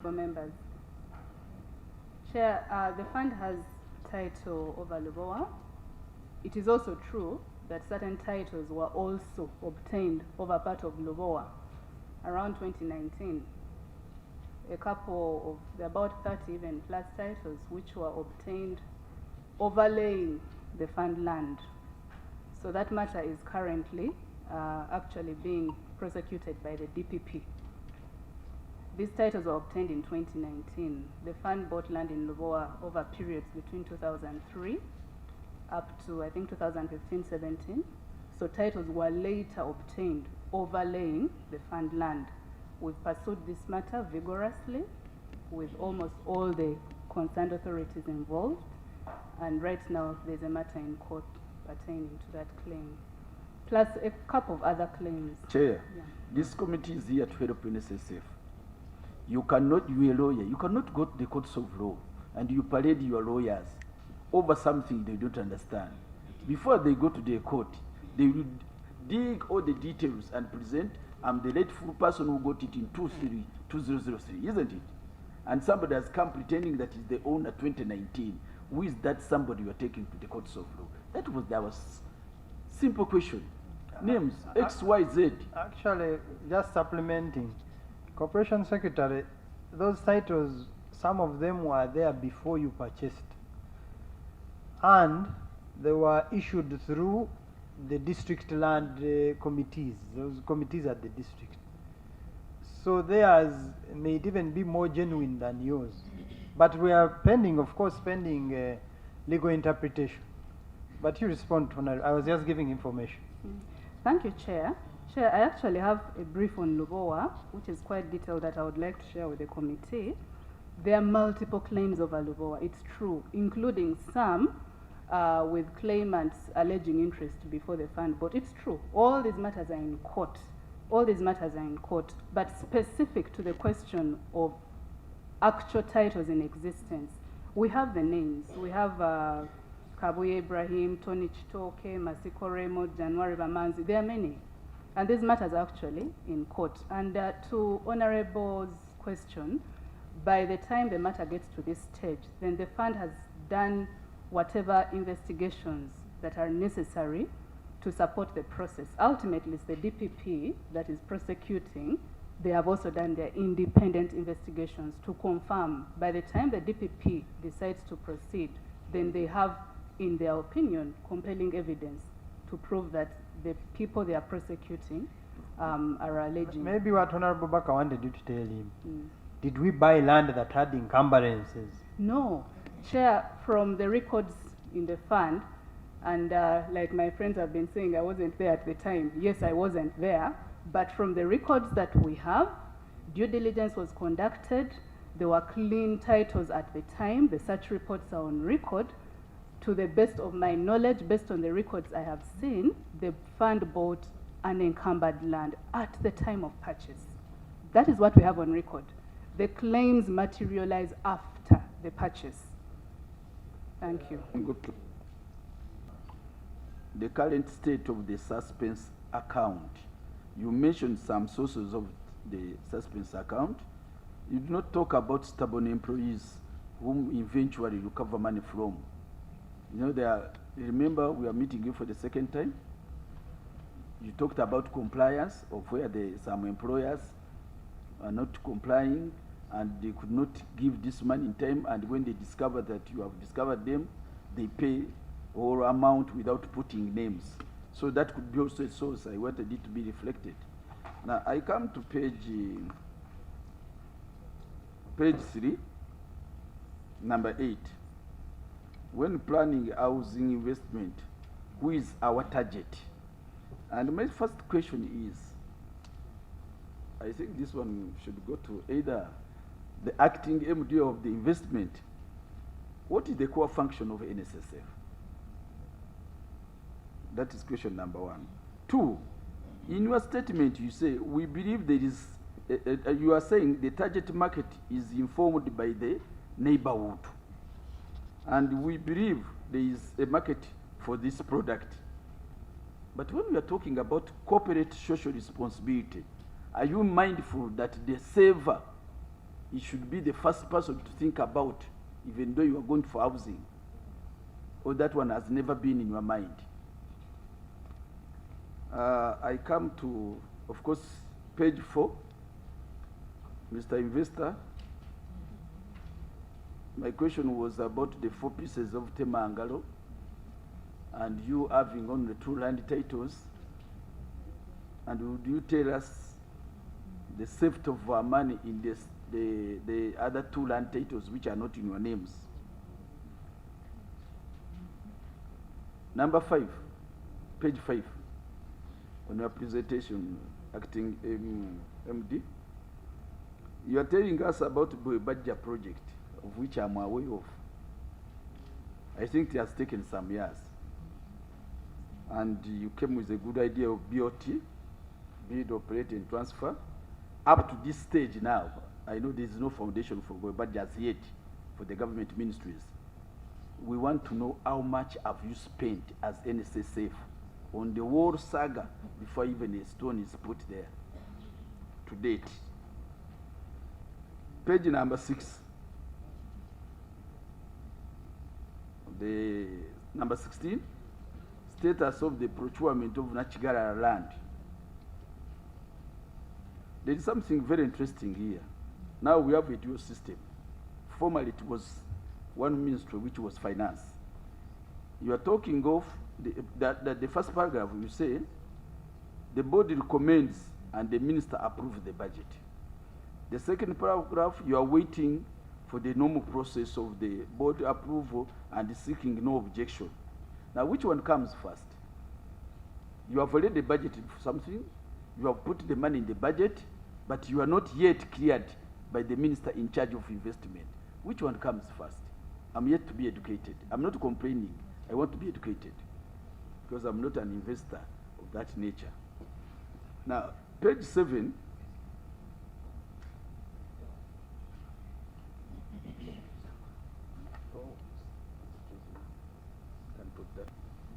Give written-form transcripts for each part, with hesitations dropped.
For members. Chair, the fund has title over Lubowa. It is also true that certain titles were also obtained over part of Lubowa around 2019. A couple of about 30 even plus titles which were obtained overlaying the fund land. So that matter is currently actually being prosecuted by the DPP. These titles were obtained in 2019. The fund bought land in Lubowa over periods between 2003 up to, I think, 2015-17. So titles were later obtained overlaying the fund land. We've pursued this matter vigorously with almost all the concerned authorities involved. And right now, there's a matter in court pertaining to that claim, plus a couple of other claims. Chair, this committee is here to help NSSF. You cannot, you're a lawyer, you cannot go to the courts of law and you parade your lawyers over something they don't understand. Before they go to the court, they will dig all the details and present, I'm the rightful person who got it in 2003, isn't it? And somebody has come pretending that is the owner 2019. Who is that somebody you are taking to the courts of law? That was simple question. Names, X, Y, Z. Actually, just supplementing. Corporation Secretary, those titles, some of them were there before you purchased. And they were issued through the district land committees, those committees at the district. So theirs may even be more genuine than yours. But we are pending, of course, pending legal interpretation. But you respond to I was just giving information. Thank you, Chair. Chair, I actually have a brief on Lubowa, which is quite detailed, that I would like to share with the committee. There are multiple claims over Lubowa, it's true, including some with claimants alleging interest before the fund. But it's true, all these matters are in court. All these matters are in court, but specific to the question of actual titles in existence, we have the names. We have Kabuye Ibrahim, Tony Chitoke, Masiko Remo, January Bamanzi. There are many. And these matters are actually in court. And to Honorable's question, by the time the matter gets to this stage, then the fund has done whatever investigations that are necessary to support the process. Ultimately, it's the DPP that is prosecuting. They have also done their independent investigations to confirm. By the time the DPP decides to proceed, then they have, in their opinion, compelling evidence to prove that the people they are prosecuting are alleging. Maybe what Honorable Baka wanted you to tell him. Did we buy land that had encumbrances? No. Chair, from the records in the fund, and like my friends have been saying, I wasn't there at the time. Yes, I wasn't there. But from the records that we have, due diligence was conducted. There were clean titles at the time. The search reports are on record. To the best of my knowledge, based on the records I have seen, the fund bought unencumbered land at the time of purchase. That is what we have on record. The claims materialize after the purchase. Thank you. The current state of the suspense account. You mentioned some sources of the suspense account. You do not talk about stubborn employees whom eventually recover money from. You know, remember we are meeting you for the second time. You talked about compliance of where some employers are not complying and they could not give this money in time, and when they discover that you have discovered them, they pay all amount without putting names. So that could be also a source. I wanted it to be reflected. Now I come to page 3, number 8. When planning housing investment, who is our target? And my first question is, I think this one should go to either the acting MD of the investment. What is the core function of NSSF? That is question number 1. 2, in your statement you say, we believe there is, you are saying the target market is informed by the neighborhood. And we believe there is a market for this product. But when we are talking about corporate social responsibility, are you mindful that the saver he should be the first person to think about, even though you are going for housing, or that one has never been in your mind. I come to, of course, page 4, Mr. Investor. My question was about the 4 pieces of Tangalo, and you having only 2 land titles. And would you tell us the safety of our money in this, the other 2 land titles which are not in your names? Number 5, page 5, on your presentation, acting MD, you are telling us about the budget project, of which I'm aware of. I think it has taken some years. And you came with a good idea of BOT, Bid Operate and Transfer. Up to this stage now, I know there is no foundation for budgets yet for the government ministries. We want to know how much have you spent as NSSF on the whole saga before even a stone is put there to date. Page number 6. The number 16, status of the procurement of Nachigara land. There is something very interesting here. Now we have a dual system. Formerly it was one ministry, which was finance. You are talking of the first paragraph, you say, the board recommends and the minister approves the budget. The second paragraph, you are waiting for the normal process of the board approval and seeking no objection. Now, which one comes first? You have already budgeted for something, you have put the money in the budget, but you are not yet cleared by the minister in charge of investment. Which one comes first? I'm yet to be educated. I'm not complaining. I want to be educated because I'm not an investor of that nature. Now, page 7.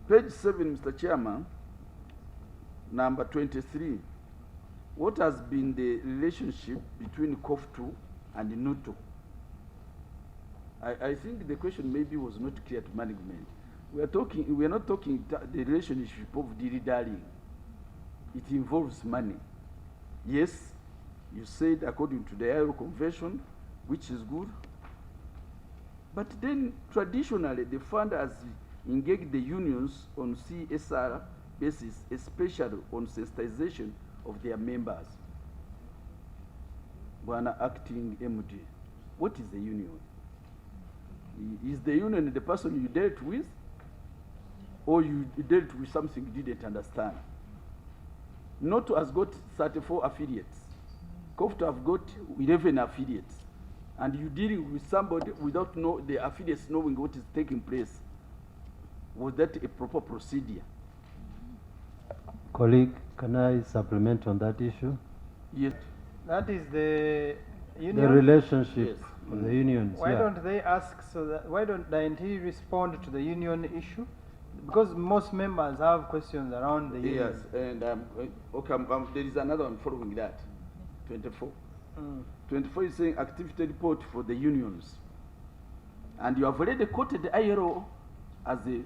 Page 7, Mr. Chairman, number 23. What has been the relationship between COF2 and NUTO? I think the question maybe was not clear to management. We are not talking the relationship of dilly-dallying. It involves money. Yes, you said according to the ILO convention, which is good. But then traditionally the fund has engaged the unions on CSR basis, especially on sensitization of their members. Bwana acting MD, what is the union? Is the union the person you dealt with, or you dealt with something you didn't understand? NOTO has got 34 affiliates. COFTO have got 11 affiliates. And you're dealing with somebody without the affiliates knowing what is taking place. Was that a proper procedure? Colleague, can I supplement on that issue? Yes. That is the union. The relationship Yes. of the unions. Why don't they ask so that why don't he respond to the union issue? Because most members have questions around the union. Yes, and okay, there is another one following that. 24. 24 is saying activity report for the unions. And you have already quoted the ILO as the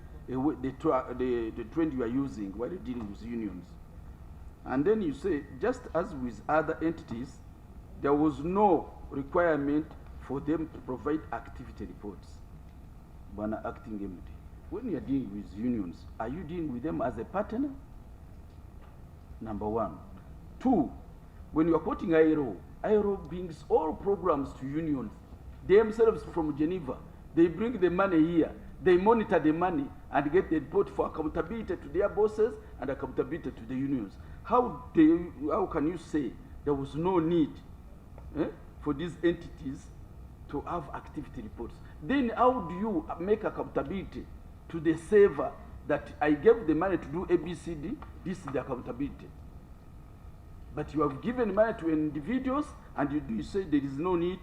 trend you are using while you're dealing with unions. And then you say, just as with other entities, there was no requirement for them to provide activity reports. Bwana acting MD. When you are dealing with unions, are you dealing with them as a partner? Number 1. 2, when you are quoting ILO brings all programs to unions. They themselves from Geneva, they bring the money here, they monitor the money and get the report for accountability to their bosses and accountability to the unions. How can you say there was no need for these entities to have activity reports? Then how do you make accountability to the saver that I gave the money to do ABCD, this is the accountability? But you have given money to individuals and you say there is no need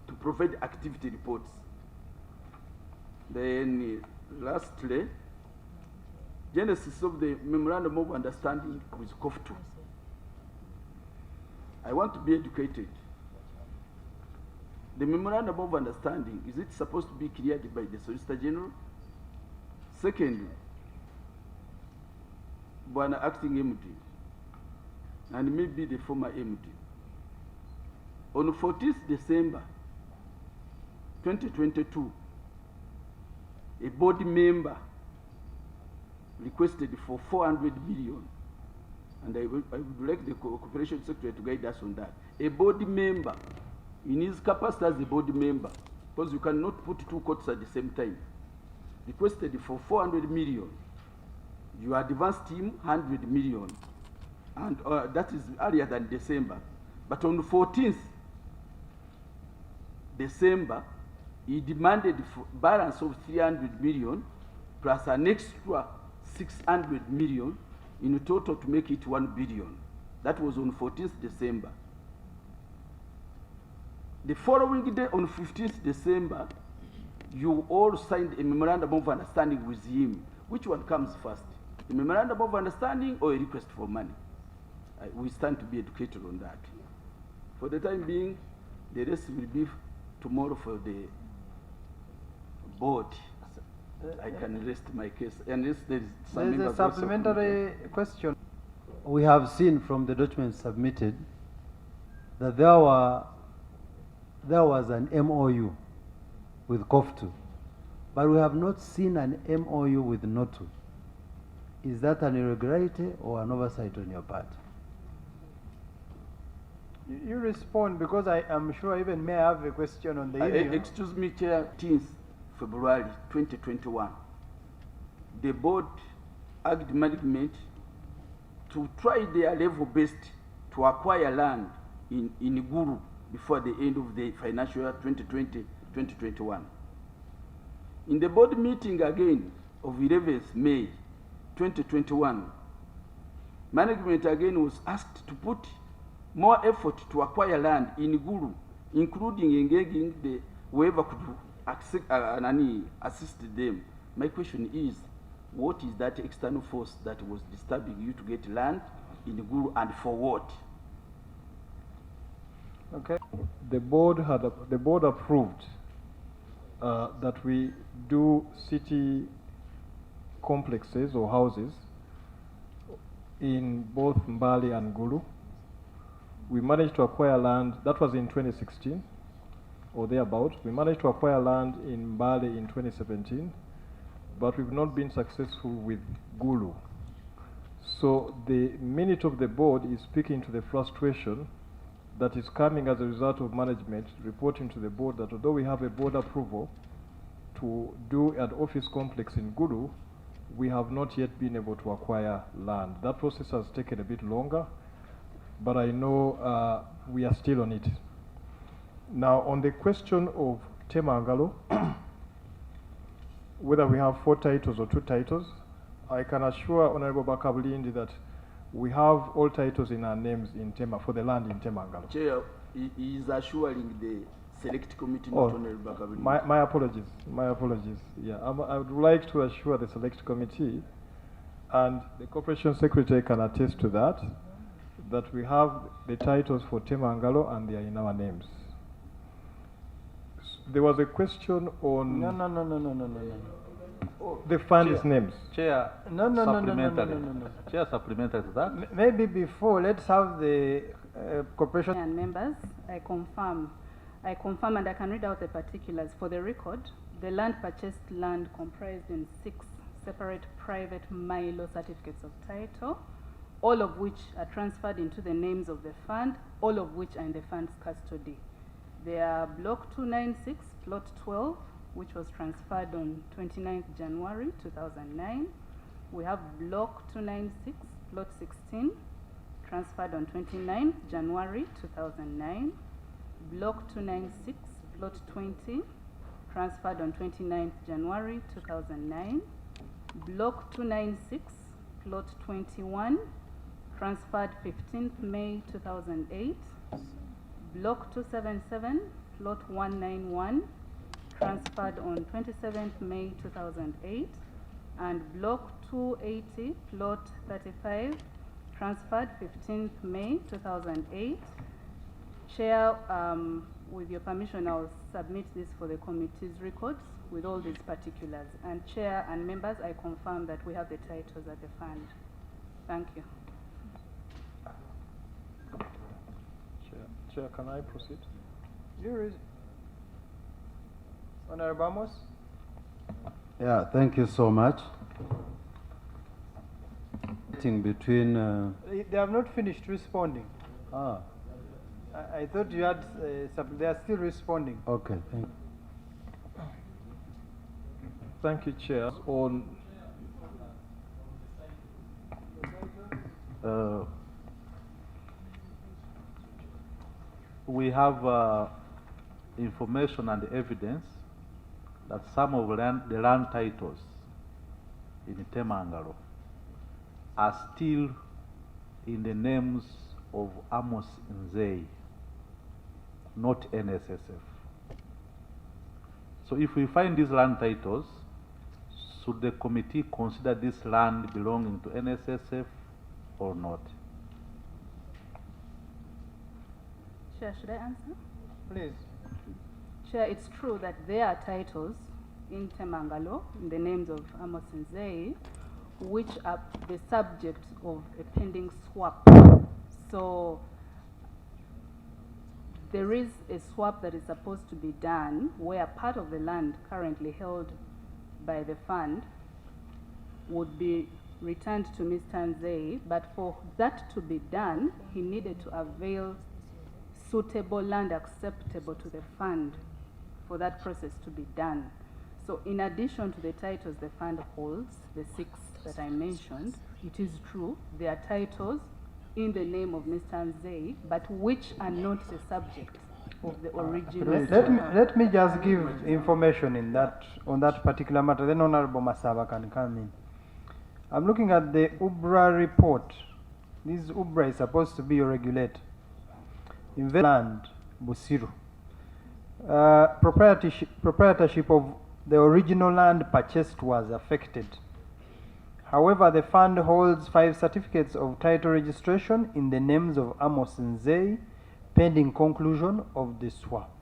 to provide activity reports. Then lastly, genesis of the memorandum of understanding with COF2. I want to be educated. The memorandum of understanding, is it supposed to be cleared by the Solicitor General? Secondly, Bwana acting MD, and maybe the former MD, on 14th December 2022, a board member requested for 400 million, and I would like the Corporation Secretary to guide us on that. A board member, in his capacity as a board member, because you cannot put two courts at the same time, requested for 400 million. You advanced him 100 million, and that is earlier than December. But on the 14th December, he demanded balance of 300 million plus an extra 600 million in total to make it 1 billion. That was on 14th December. The following day, on 15th December, you all signed a memorandum of understanding with him. Which one comes first? A memorandum of understanding or a request for money? We stand to be educated on that. For the time being, the rest will be tomorrow for the board. I can rest my case unless there is some There's a supplementary question. We have seen from the documents submitted that there was an MOU with COF2, but we have not seen an MOU with NOTU. Is that an irregularity or an oversight on your part? You respond, because I am sure even may have a question on the email. Excuse me, Chair, 10th February 2021, the board urged management to try their level best to acquire land in Gulu before the end of the financial year 2020-2021. In the board meeting again of 11th May 2021, management again was asked to put more effort to acquire land in Gulu, including engaging the whoever could assist them. My question is, what is that external force that was disturbing you to get land in Gulu, and for what? Okay. The board approved that we do city complexes or houses in both Mbale and Gulu. We managed to acquire land, that was in 2016 or thereabout. We managed to acquire land in Mbale in 2017, but we've not been successful with Gulu. So the minute of the board is speaking to the frustration that is coming as a result of management reporting to the board that although we have a board approval to do an office complex in Gulu, we have not yet been able to acquire land. That process has taken a bit longer, but I know we are still on it. Now, on the question of Tangalo, whether we have 4 titles or 2 titles, I can assure Honorable Bakabulindi that we have all titles in our names in Tema for the land in Tangalo. Chair, he is assuring the select committee, not Honorable Bakabulindi. My apologies. My apologies. Yeah, I would like to assure the select committee, and the Corporation Secretary can attest to that, that we have the titles for Tangalo and they are in our names. There was a question on the fund's names. Chair, No. Chair, supplementary to that. Maybe before, let's have the corporation. And members, I confirm and I can read out the particulars for the record. The land purchased land comprised in 6 separate private Milo certificates of title, all of which are transferred into the names of the fund, all of which are in the fund's custody. They are Block 296, Plot 12, which was transferred on 29th January 2009. We have Block 296, Plot 16, transferred on 29th January 2009. Block 296, Plot 20, transferred on 29th January 2009. Block 296, Plot 21, transferred 15th May 2008. Block 277, Plot 191, transferred on 27th May 2008. And Block 280, Plot 35, transferred 15th May 2008. Chair, with your permission, I'll submit this for the committee's records with all these particulars. And Chair and members, I confirm that we have the titles at the fund. Thank you. Chair, can I proceed? Honorable Amos? Yeah, thank you so much. Between They have not finished responding. ah, I thought you had they are still responding. okay, thank you. Thank you, Chair. On we have information and evidence that some of the land titles in Tangalo are still in the names of Amos Nzei, not NSSF. So if we find these land titles, should the committee consider this land belonging to NSSF or not? Chair, should I answer? Please. Chair, it's true that there are titles in Tangalo in the names of Amos Nzei, which are the subject of a pending swap. So there is a swap that is supposed to be done where part of the land currently held by the fund would be returned to Mr. Nzei, but for that to be done, he needed to avail suitable land acceptable to the fund for that process to be done. So in addition to the titles the fund holds, the 6 that I mentioned, it is true there are titles in the name of Mr. Nzei, but which are not the subject of the original. Let me just give information on that particular matter. Then Honorable Masaba can come in. I'm looking at the UBRA report. This UBRA is supposed to be your regulator. Land Busiru. Proprietorship of the original land purchased was affected. However, the fund holds 5 certificates of title registration in the names of Amos Nzei, pending conclusion of the swap.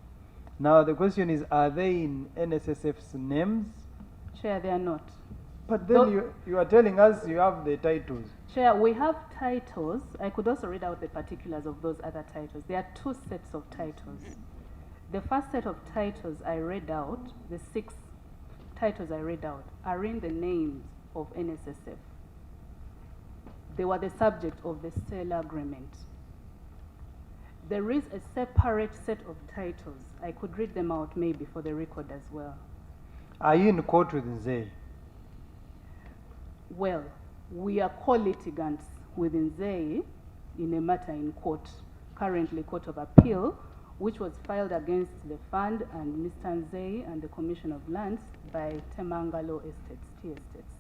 Now the question is, are they in NSSF's names? Chair, they are not. But then you are telling us you have the titles. Chair, we have titles. I could also read out the particulars of those other titles. There are 2 sets of titles. The first set of titles I read out, the 6 titles I read out, are in the names of NSSF. They were the subject of the sale agreement. There is a separate set of titles. I could read them out maybe for the record as well. Are you in court with Nzei? Well, we are co-litigants with Nzei in a matter in court, currently Court of Appeal, which was filed against the fund and Mr. Nzei and the Commission of Lands by Tangalo Estates, T Estates.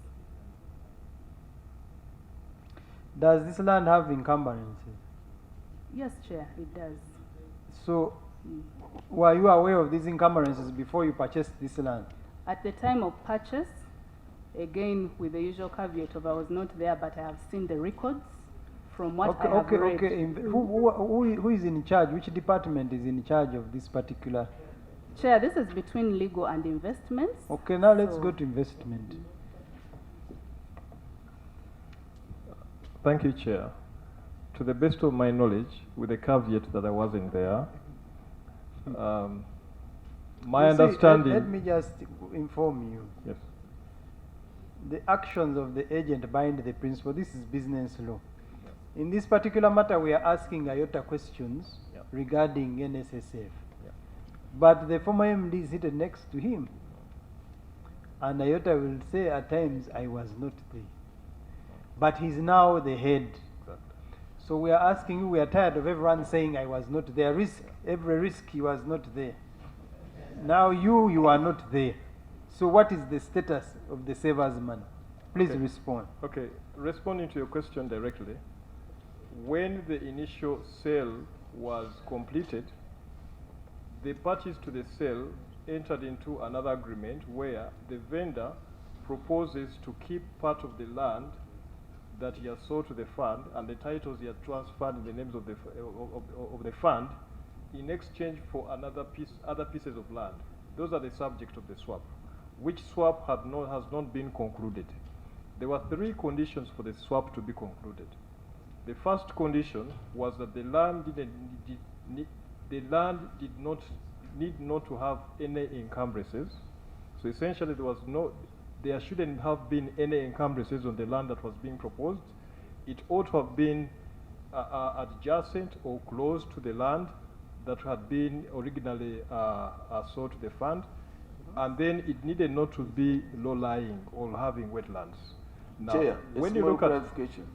Does this land have encumbrances? Yes, Chair, it does. So, were you aware of these encumbrances before you purchased this land? At the time of purchase, again with the usual caveat of I was not there, but I have seen the records from what I have read. Who is in charge? Which department is in charge of this particular? Chair, this is between legal and investments. Okay, now let's go to investment. Thank you, Chair. To the best of my knowledge, with the caveat that I wasn't there, my understanding... Let me just inform you. Yes. The actions of the agent bind the principal. This is business law. In this particular matter, we are asking IOTA questions regarding NSSF. But the former MD is seated next to him. And IOTA will say at times, I was not there. But he's now the head. So we are asking you, we are tired of everyone saying I was not there. Every risk he was not there. Now you are not there. So what is the status of the savers man? Please respond. Okay, responding to your question directly, when the initial sale was completed, the parties to the sale entered into another agreement where the vendor proposes to keep part of the land that he has sold to the fund and the titles he had transferred in the names of the fund in exchange for other pieces of land. Those are the subject of the swap, which swap has not been concluded. There were 3 conditions for the swap to be concluded. The first condition was that the land did not need not to have any encumbrances. So essentially, there shouldn't have been any encumbrances on the land that was being proposed. It ought to have been adjacent or close to the land that had been originally sold to the fund, and then it needed not to be low-lying or having wetlands. Now, Chair, when a you small look at clarification.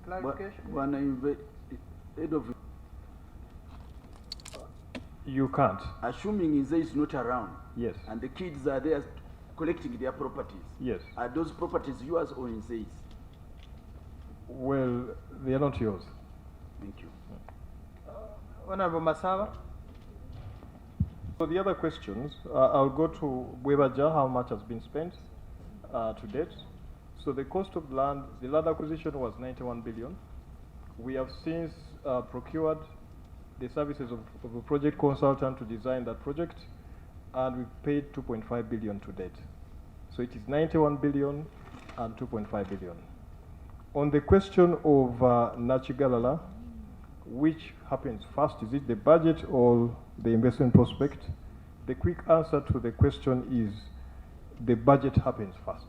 Clarification? Head of, you can't. assuming Inze is not around, Yes. and the kids are there collecting their properties, Yes. are those properties yours or Inze's? Well, they are not yours. Thank you. Honorable Masaba? So the other questions, I'll go to Bwebaja, how much has been spent to date. So the cost of land, the land acquisition was 91 billion. We have since procured the services of a project consultant to design that project, and we paid 2.5 billion to date. So it is 91 billion and 2.5 billion. On the question of Nachigalala, which happens first? Is it the budget or the investment prospect? The quick answer to the question is the budget happens first.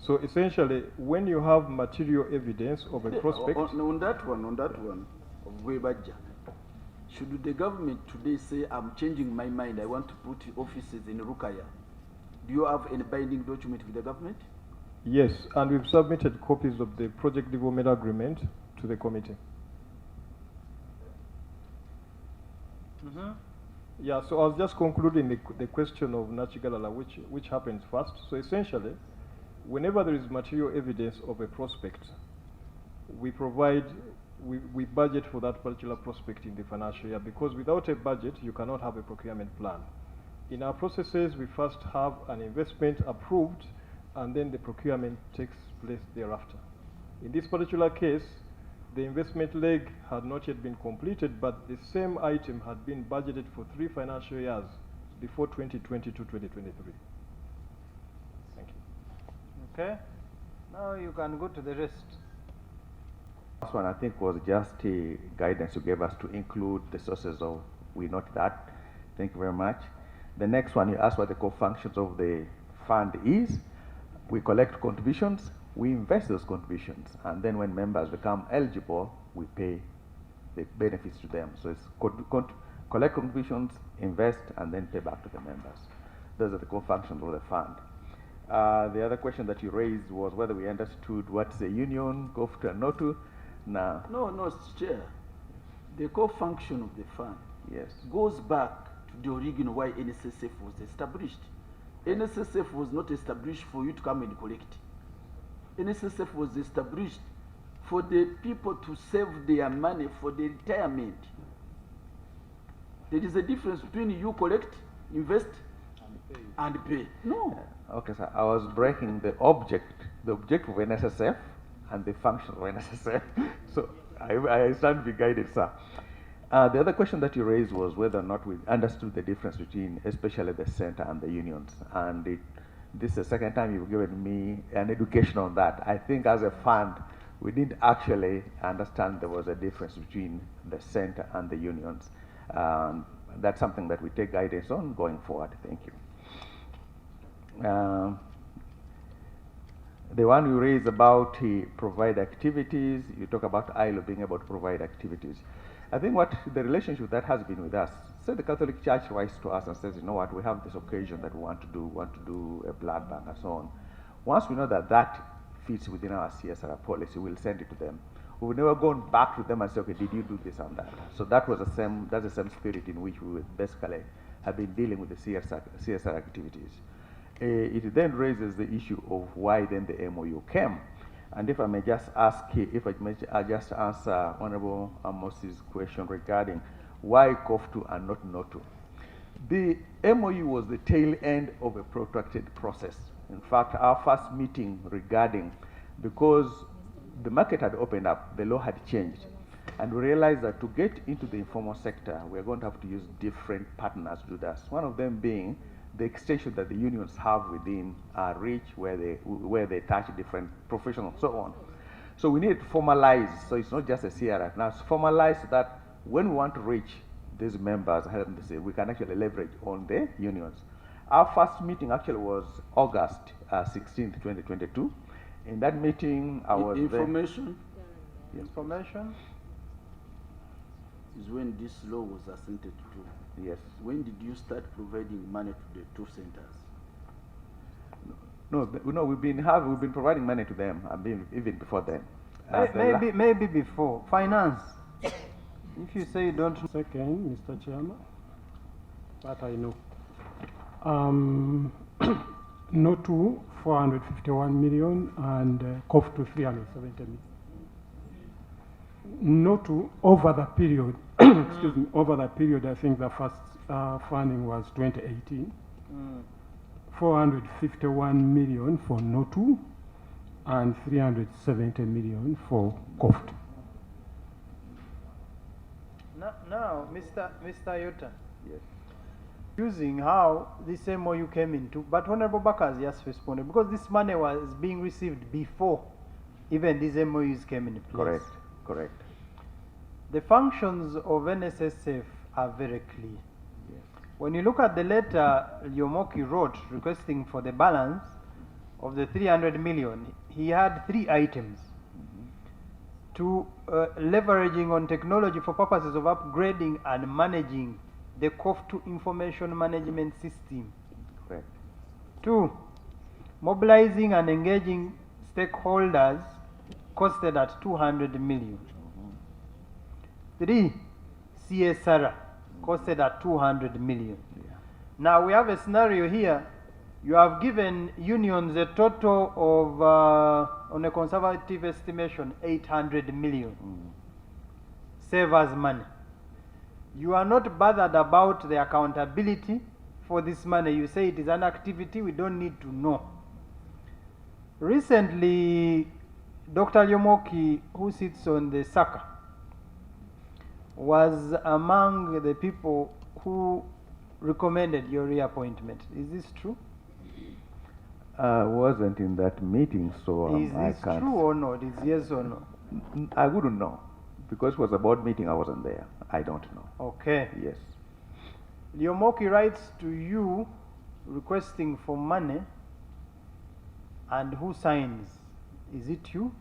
So essentially, when you have material evidence of a prospect... On that one, of Webaja, should the government today say, I'm changing my mind, I want to put offices in Rukaya, do you have any binding document with the government? Yes, and we've submitted copies of the project development agreement to the committee. Yeah, so I was just concluding the question of Nachigalala, which happens first. So essentially, whenever there is material evidence of a prospect, we budget for that particular prospect in the financial year, because without a budget, you cannot have a procurement plan. In our processes, we first have an investment approved, and then the procurement takes place thereafter. In this particular case, the investment leg had not yet been completed, but the same item had been budgeted for 3 financial years before 2020 to 2023. Thank you. Okay. Now you can go to the rest. Last one, I think, was just a guidance you gave us to include the sources of, we note that. Thank you very much. The next one, you asked what the core functions of the fund is. We collect contributions, we invest those contributions, and then when members become eligible, we pay the benefits to them. So it's collect contributions, invest, and then pay back to the members. Those are the core functions of the fund. The other question that you raised was whether we understood what's a union, GOFTU and NOTU. Now, No, Chair. The core function of the fund yes, goes back to the origin why NSSF was established. NSSF was not established for you to come and collect. NSSF was established for the people to save their money for the retirement. There is a difference between you collect, invest, and pay. No. okay, sir. I was breaking the objective of NSSF and the function of NSSF. So I stand to be guided, sir. The other question that you raised was whether or not we understood the difference between especially the center and the unions. And this is the second time you've given me an education on that. I think as a fund, we didn't actually understand there was a difference between the center and the unions. That's something that we take guidance on going forward. Thank you. The one you raised about provide activities, you talk about ILO being able to provide activities. I think what the relationship that has been with us, say the Catholic Church writes to us and says, you know what, we have this occasion that we want to do a blood bank and so on. Once we know that that fits within our CSR policy, we'll send it to them. We've never gone back to them and say, okay, did you do this and that? So that's the same spirit in which we basically have been dealing with the CSR activities. It then raises the issue of why then the MOU came. And if I may just ask, just answer Honorable Amos's question regarding why GOFTU and not NOTU. The MOU was the tail end of a protracted process. In fact, our first meeting regarding, because the market had opened up, the law had changed. And we realized that to get into the informal sector, we're going to have to use different partners to do that. One of them being the extension that the unions have within our reach, where they touch different professionals and so on. So we need to formalize, so it's not just a CRF. Now it's formalized so that when we want to reach these members, we can actually leverage on the unions. Our first meeting actually was August 16th, 2022. In that meeting, I was information Yes. Information? is when this law was assented to. Yes. When did you start providing money to the two centers? No, we've been providing money to them, even before then. Maybe before. Finance. If you say you don't know. Second, Mr. Chairman, but I know. No to 451 million and COF to 370 million. No to over the period, excuse me, over the period, I think the first funding was 2018. 451 million for NOTU and 370 million for COFT. Now, Mr. Yota, Yes. using how this MOU came into, but Honorable Baka has just responded, because this money was being received before even these MOUs came into place. Correct. The functions of NSSF are very clear. Yes. When you look at the letter Lyomoki wrote requesting for the balance of the 300 million, he had 3 items. To leveraging on technology for purposes of upgrading and managing the COF2 information management system. Correct. 2, mobilizing and engaging stakeholders costed at 200 million. 3, CSR costed at 200 million. Yeah. Now we have a scenario here. You have given unions a total of, on a conservative estimation, 800 million. Save us money. You are not bothered about the accountability for this money. You say it is an activity we don't need to know. Recently, Dr. Lyomoki, who sits on the Saga, was among the people who recommended your reappointment. Is this true? I wasn't in that meeting, so Is I this can't. true or not? Is yes or no? I wouldn't know, because it was a board meeting. I wasn't there. I don't know. Okay. Yes. Lyomoki writes to you requesting for money, and who signs? Is it you?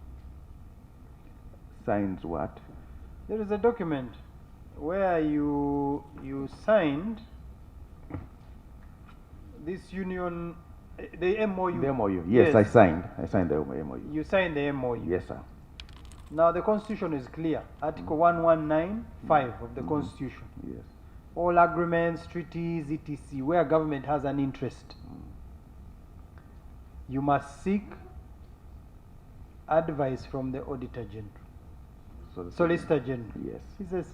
Signs what? There is a document where you signed this union, the MOU. The MOU. Yes, I signed. I signed the MOU. You signed the MOU. Yes, sir. Now the Constitution is clear. Article 1195 of the Constitution. Yes. All agreements, treaties, etc., where government has an interest, you must seek advice from the Auditor General, Solicitor General. Yes. He says,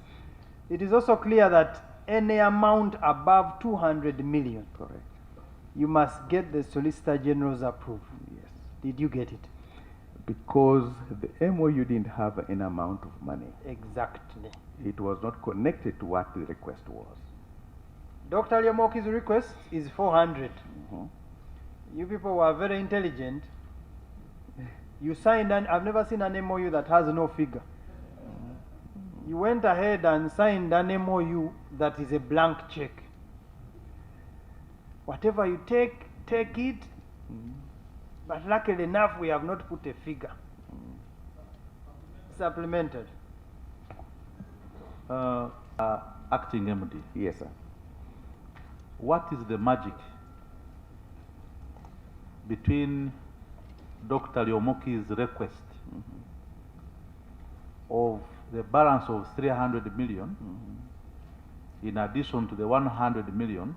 it is also clear that any amount above 200 million, Correct. you must get the Solicitor General's approval. Yes. Did you get it? Because the MOU didn't have an amount of money. Exactly. It was not connected to what the request was. Dr. Lyomoki's request is 400. Mhm. You people were very intelligent. You signed I've never seen an MOU that has no figure. You went ahead and signed an MOU that is a blank check. Whatever you take it. But luckily enough, we have not put a figure. Supplemented. Acting MD, Yes, sir. what is the magic between Dr. Lyomoki's request of the balance of 300 million in addition to the 100 million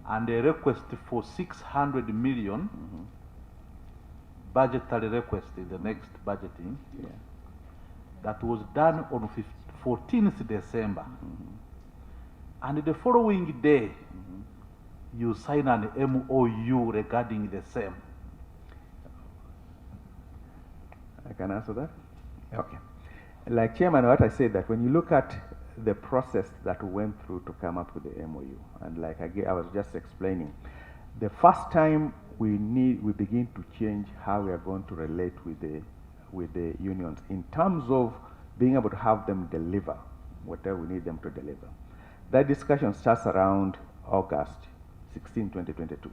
and a request for 600 million budgetary request in the next budgeting that was done on 14th December. And the following day, you sign an MOU regarding the same. I can answer that? Okay. Like Chairman, what I said, that when you look at the process that we went through to come up with the MOU, and like I was just explaining, the first time we begin to change how we are going to relate with the unions in terms of being able to have them deliver whatever we need them to deliver. That discussion starts around August 16, 2022.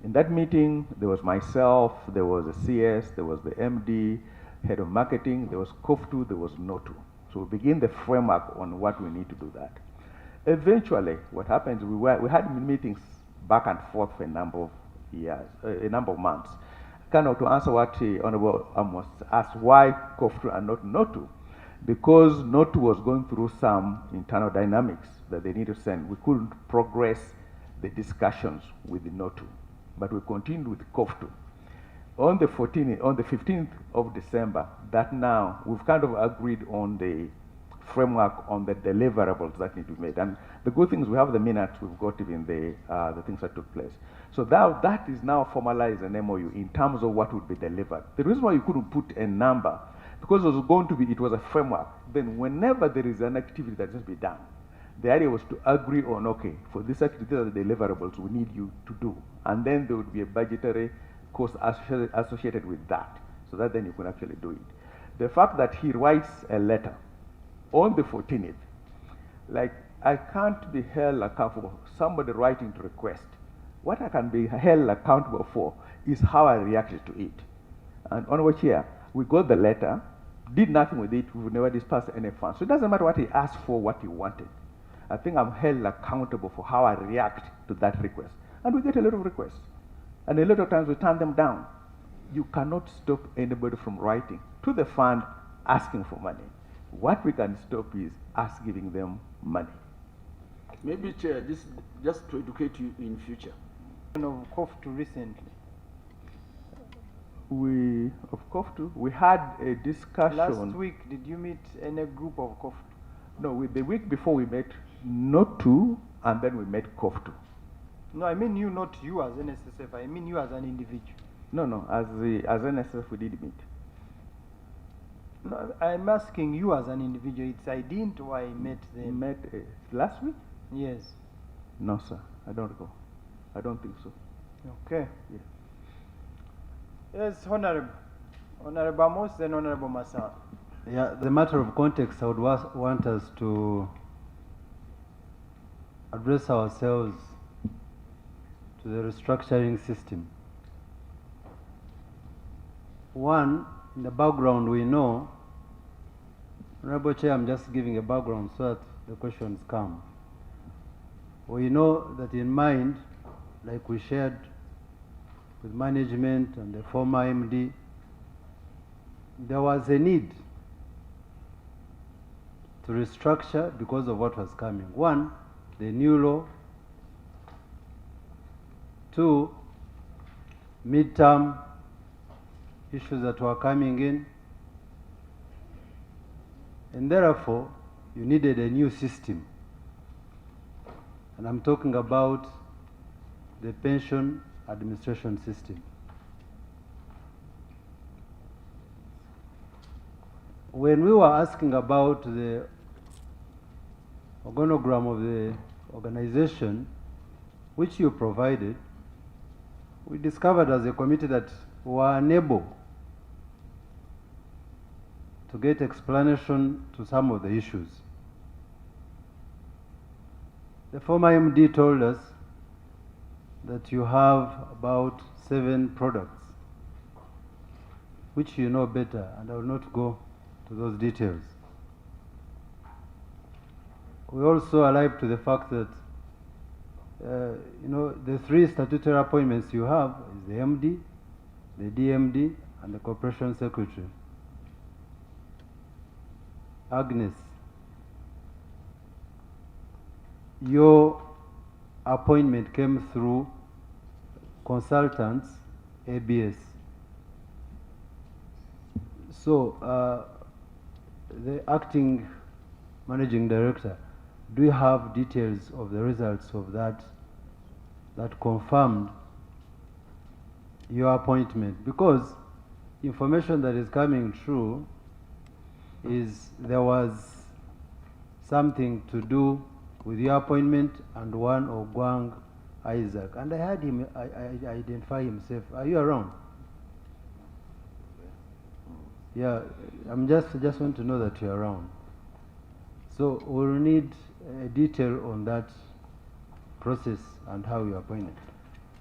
In that meeting, there was myself, there was the CS, there was the MD, head of marketing, there was COFTU, there was NOTU. So we begin the framework on what we need to do that. Eventually, what happens, we had meetings back and forth for a number of years, a number of months. Kind of to answer what Honorable Amos asked, why COFTU and not NOTU? Because NOTU was going through some internal dynamics that they need to send. We couldn't progress the discussions with the NOTU, but we continued with COFTU. On the 15th of December, that now we've kind of agreed on the framework on the deliverables that need to be made. And the good thing is we have the minutes, we've got even the things that took place. So that is now formalized an MOU in terms of what would be delivered. The reason why you couldn't put a number, because it was a framework. Then whenever there is an activity that has to be done, the idea was to agree on, okay, for this activity, these are the deliverables we need you to do. And then there would be a budgetary cost associated with that, so that then you can actually do it. The fact that he writes a letter on the 14th, like, I can't be held accountable for somebody writing to request. What I can be held accountable for is how I reacted to it. And Honorable Chair, we got the letter, did nothing with it, we never dispersed any funds. So it doesn't matter what he asked for, what he wanted. I think I'm held accountable for how I react to that request. And we get a lot of requests. And a lot of times we turn them down. You cannot stop anybody from writing to the fund asking for money. What we can stop is us giving them money. Maybe, Chair, this just to educate you in future. Of COFTU recently. We had a discussion. Last week, did you meet any group of COFTU? No, the week before we met NOTU, and then we met COFTU. No, I mean you, not you as NSSF. I mean you as an individual. No, as NSSF we did meet. No, I'm asking you as an individual. It's I didn't or I met them. Met last week? Yes. No, sir. I don't recall. I don't think so. Okay. Yeah. Yes, Honorable. Honorable Amos, then Honorable Massa. Yeah, the matter of context, I would want us to address ourselves to the restructuring system. One, in the background we know, Honorable Chair, I'm just giving a background so that the questions come. We know that in mind, like we shared with management and the former MD, there was a need to restructure because of what was coming. One, the new law. Two, midterm issues that were coming in. And therefore, you needed a new system. And I'm talking about the pension administration system. When we were asking about the organogram of the organization, which you provided, we discovered as a committee that we were unable to get explanation to some of the issues. The former MD told us that you have about 7 products, which you know better, and I will not go to those details. We also alive to the fact that the 3 statutory appointments you have is the MD, the DMD, and the Corporation Secretary. Agnes, your appointment came through consultants, ABS. So, the acting managing director, do you have details of the results of that confirmed your appointment? Because information that is coming through is there was something to do with your appointment and one of Gwang Isaac, and I had him identify himself. Are you around? Yeah, I'm just want to know that you're around. So we'll need a detail on that process and how you appointed.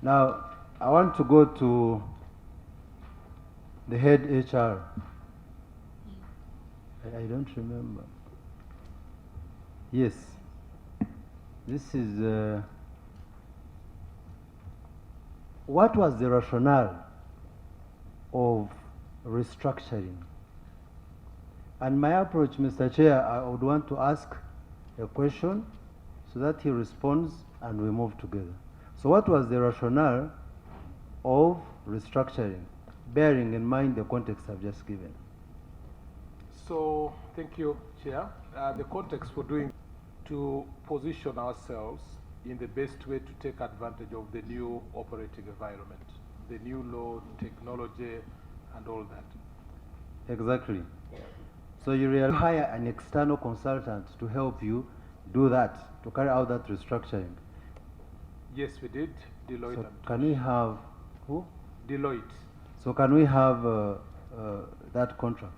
Now, I want to go to the head HR. I don't remember. Yes. This is, what was the rationale of restructuring? And my approach, Mr. Chair, I would want to ask a question so that he responds and we move together. So what was the rationale of restructuring, bearing in mind the context I've just given? So, thank you, Chair. The context for doing to position ourselves in the best way to take advantage of the new operating environment, the new law, technology, and all that. Exactly. So you will hire an external consultant to help you do that, to carry out that restructuring. Yes, we did. Deloitte. So can we have who? Deloitte. So can we have that contract?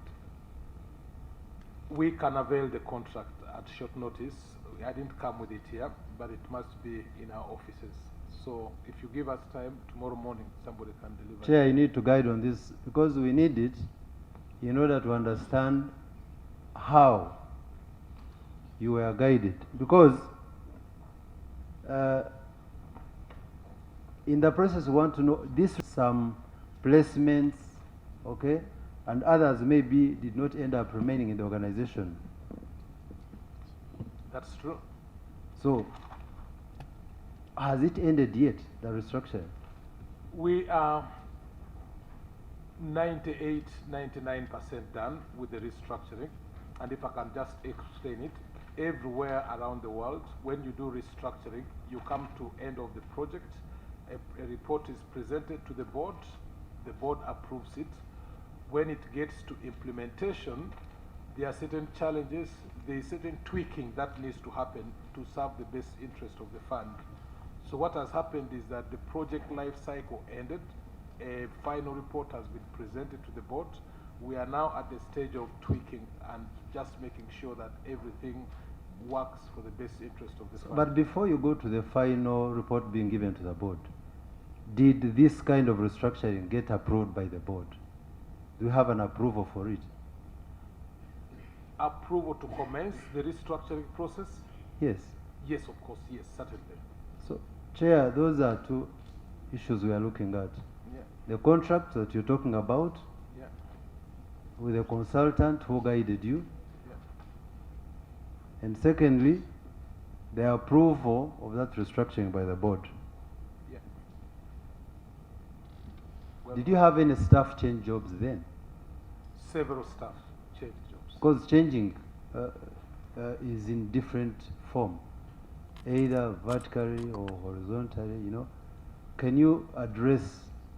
We can avail the contract at short notice. I didn't come with it here, but it must be in our offices. So if you give us time, tomorrow morning somebody can deliver. Chair, you need to guide on this because we need it in order to understand how you were guided. Because in the process we want to know this some placements, okay, and others maybe did not end up remaining in the organization. That's true. So has it ended yet, the restructuring? We are 98, 99% done with the restructuring. And if I can just explain it, everywhere around the world, when you do restructuring, you come to end of the project, a report is presented to the board approves it. When it gets to implementation, there are certain challenges, there is certain tweaking that needs to happen to serve the best interest of the fund. So what has happened is that the project life cycle ended, a final report has been presented to the board. We are now at the stage of tweaking and just making sure that everything works for the best interest of the fund. But before you go to the final report being given to the board, did this kind of restructuring get approved by the board? Do you have an approval for it? Approval to commence the restructuring process? Yes. Yes, of course, yes, certainly. So, Chair, those are two issues we are looking at. Yeah. The contract that you're talking about, Yeah. with the consultant who guided you, Yeah. and secondly, the approval of that restructuring by the board. Yeah. Well, Did you have any staff change jobs then? several staff change jobs. Because changing is in different form, either vertically or horizontally, you know. Can you address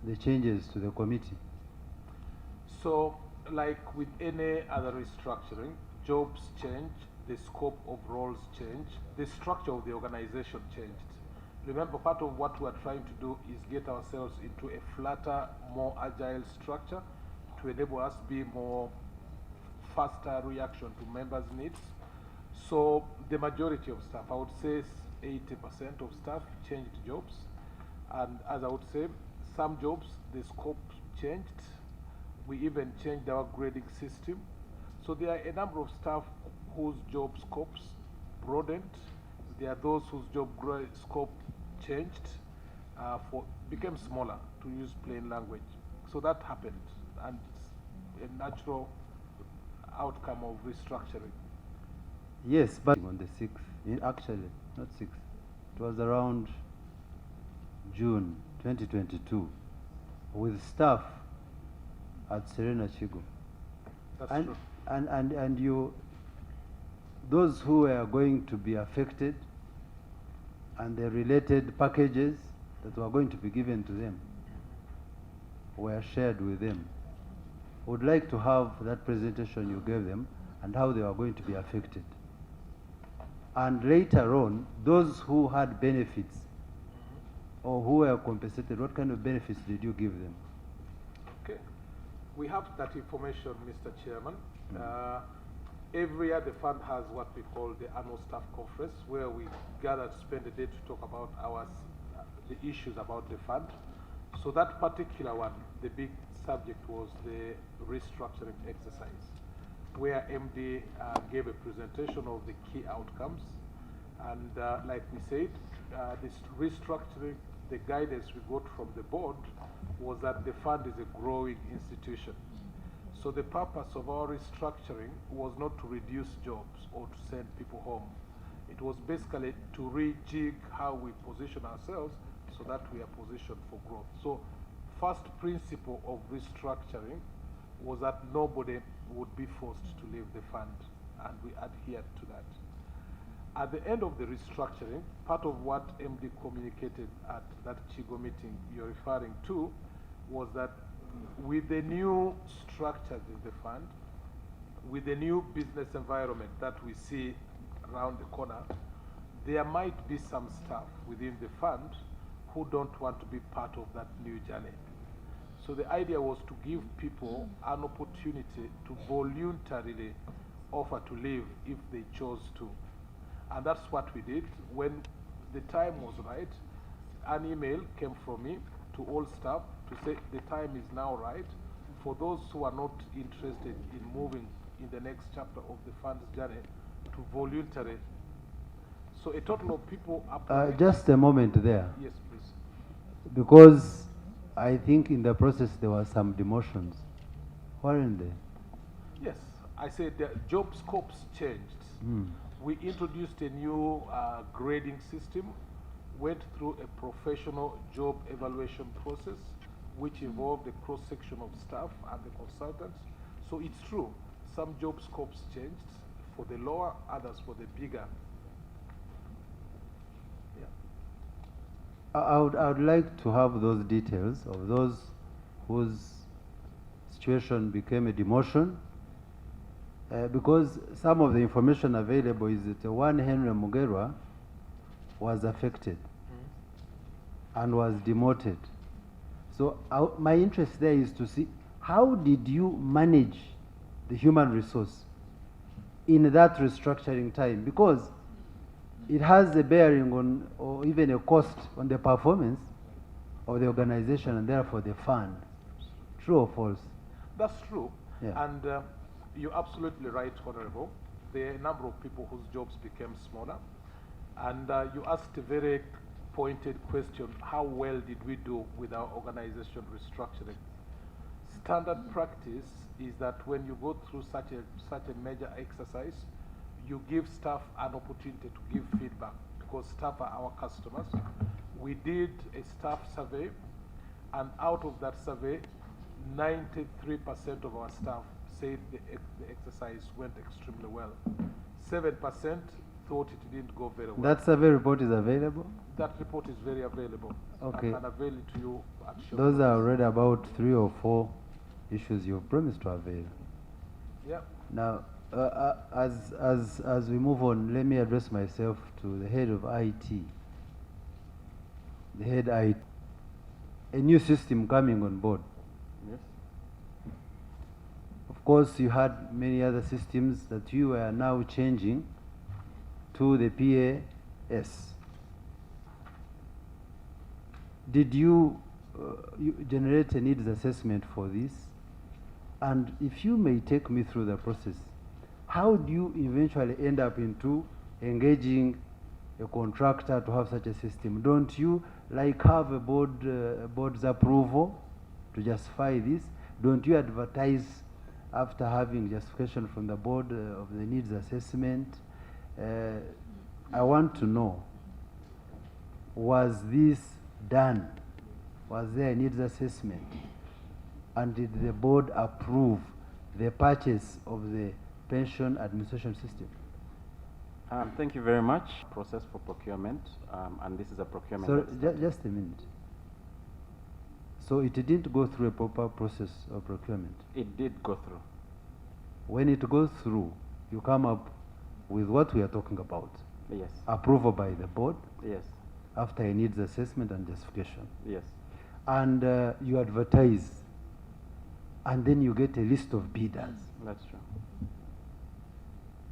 the changes to the committee? So, like with any other restructuring, jobs change, the scope of roles change, the structure of the organization changed. Remember, part of what we are trying to do is get ourselves into a flatter, more agile structure to enable us be more faster reaction to members' needs. So the majority of staff, I would say 80% of staff changed jobs. And as I would say, some jobs, the scope changed. We even changed our grading system. So there are a number of staff whose job scopes broadened. There are those whose job scope changed, became smaller, to use plain language. So that happened, and it's a natural outcome of restructuring. Yes, but on the 6th, actually, not 6th, it was around June 2022, with staff at Serena Chigo. That's and, true. And you, those who were going to be affected and the related packages that were going to be given to them were shared with them. Would like to have that presentation you gave them and how they were going to be affected. And later on, those who had benefits or who were compensated, what kind of benefits did you give them? Okay. We have that information, Mr. Chairman. Every year the fund has what we call the annual staff conference, where we gather to spend a day to talk about the issues about the fund. So that particular one, the big subject was the restructuring exercise, where MD gave a presentation of the key outcomes. And like we said, this restructuring, the guidance we got from the board was that the fund is a growing institution. So the purpose of our restructuring was not to reduce jobs or to send people home. It was basically to rejig how we position ourselves so that we are positioned for growth. So first principle of restructuring was that nobody would be forced to leave the fund, and we adhered to that. At the end of the restructuring, part of what MD communicated at that Chigo meeting you're referring to was that with the new structures in the fund, with the new business environment that we see around the corner, there might be some staff within the fund who don't want to be part of that new journey. So the idea was to give people an opportunity to voluntarily offer to leave if they chose to. And that's what we did. When the time was right, an email came from me to all staff to say the time is now right for those who are not interested in moving in the next chapter of the fund's journey to voluntarily. So a total of people applied. Just a moment there. Yes, please. Because I think in the process there were some demotions, weren't there? Yes, I said the job scopes changed. We introduced a new grading system, went through a professional job evaluation process, which involved a cross-section of staff and the consultants. So it's true, some job scopes changed for the lower, others for the bigger. Yeah. I would like to have those details of those whose situation became a demotion, because some of the information available is that one Henry Mugerwa was affected and was demoted. So my interest there is to see how did you manage the human resource in that restructuring time, because it has a bearing on, or even a cost on the performance of the organization and therefore the fund. True or false? That's true. Yeah. And you're absolutely right, Honorable. There are a number of people whose jobs became smaller. And you asked a very pointed question, how well did we do with our organization restructuring? Standard practice is that when you go through such a major exercise, you give staff an opportunity to give feedback, because staff are our customers. We did a staff survey, and out of that survey, 93% of our staff said the exercise went extremely well. 7% thought it didn't go very well. That survey report is available? That report is very available. Okay. I can avail it to you at short Those are notice. already about 3 or 4 issues you've promised to avail. Yeah. Now, as we move on, let me address myself to the head of IT. The head IT. A new system coming on board. Yes. Of course, you had many other systems that you are now changing to the PAS. Did you generate a needs assessment for this? And if you may take me through the process, how do you eventually end up into engaging a contractor to have such a system? Don't you have a board's approval to justify this? Don't you advertise after having justification from the board of the needs assessment? I want to know, was this done? Was there a needs assessment? And did the board approve the purchase of the pension administration system? Thank you very much. Process for procurement, and this is a procurement. So just a minute. So it didn't go through a proper process of procurement? It did go through. When it goes through, you come up with what we are talking about. Yes. Approval by the board Yes. after a needs assessment and justification. Yes. And you advertise, and then you get a list of bidders. That's true.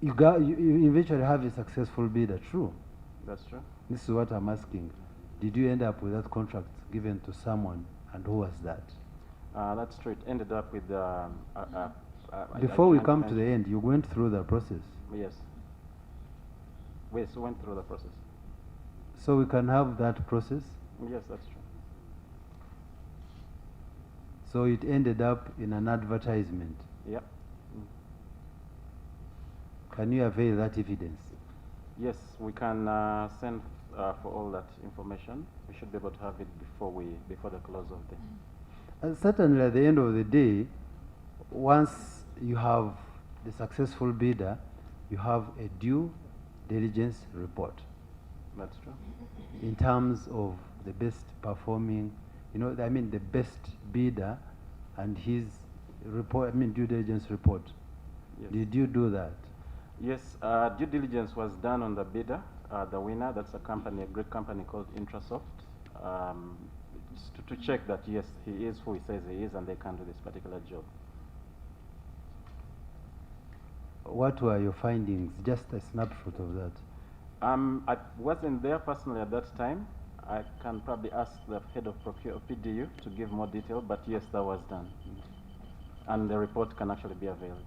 You eventually have a successful bidder, true? That's true. This is what I'm asking. Did you end up with that contract given to someone, and who was that? That's true. It ended up with Before we can't come to the mention- end, you went through the process. Yes. We went through the process. So we can have that process. Yes, that's true. So it ended up in an advertisement. Yep. Can you avail that evidence? Yes, we can send for all that information. We should be able to have it before the close of the. And certainly at the end of the day, once you have the successful bidder, you have a due diligence report That's true. in terms of the best performing, the best bidder and his report, due diligence report. Yes. Did you do that? Yes, due diligence was done on the bidder, the winner. That's a great company called Intrasoft. To check that yes, he is who he says he is, and they can do this particular job. What were your findings? Just a snapshot of that. I wasn't there personally at that time. I can probably ask the head of PDU to give more detail, but yes, that was done. And the report can actually be availed.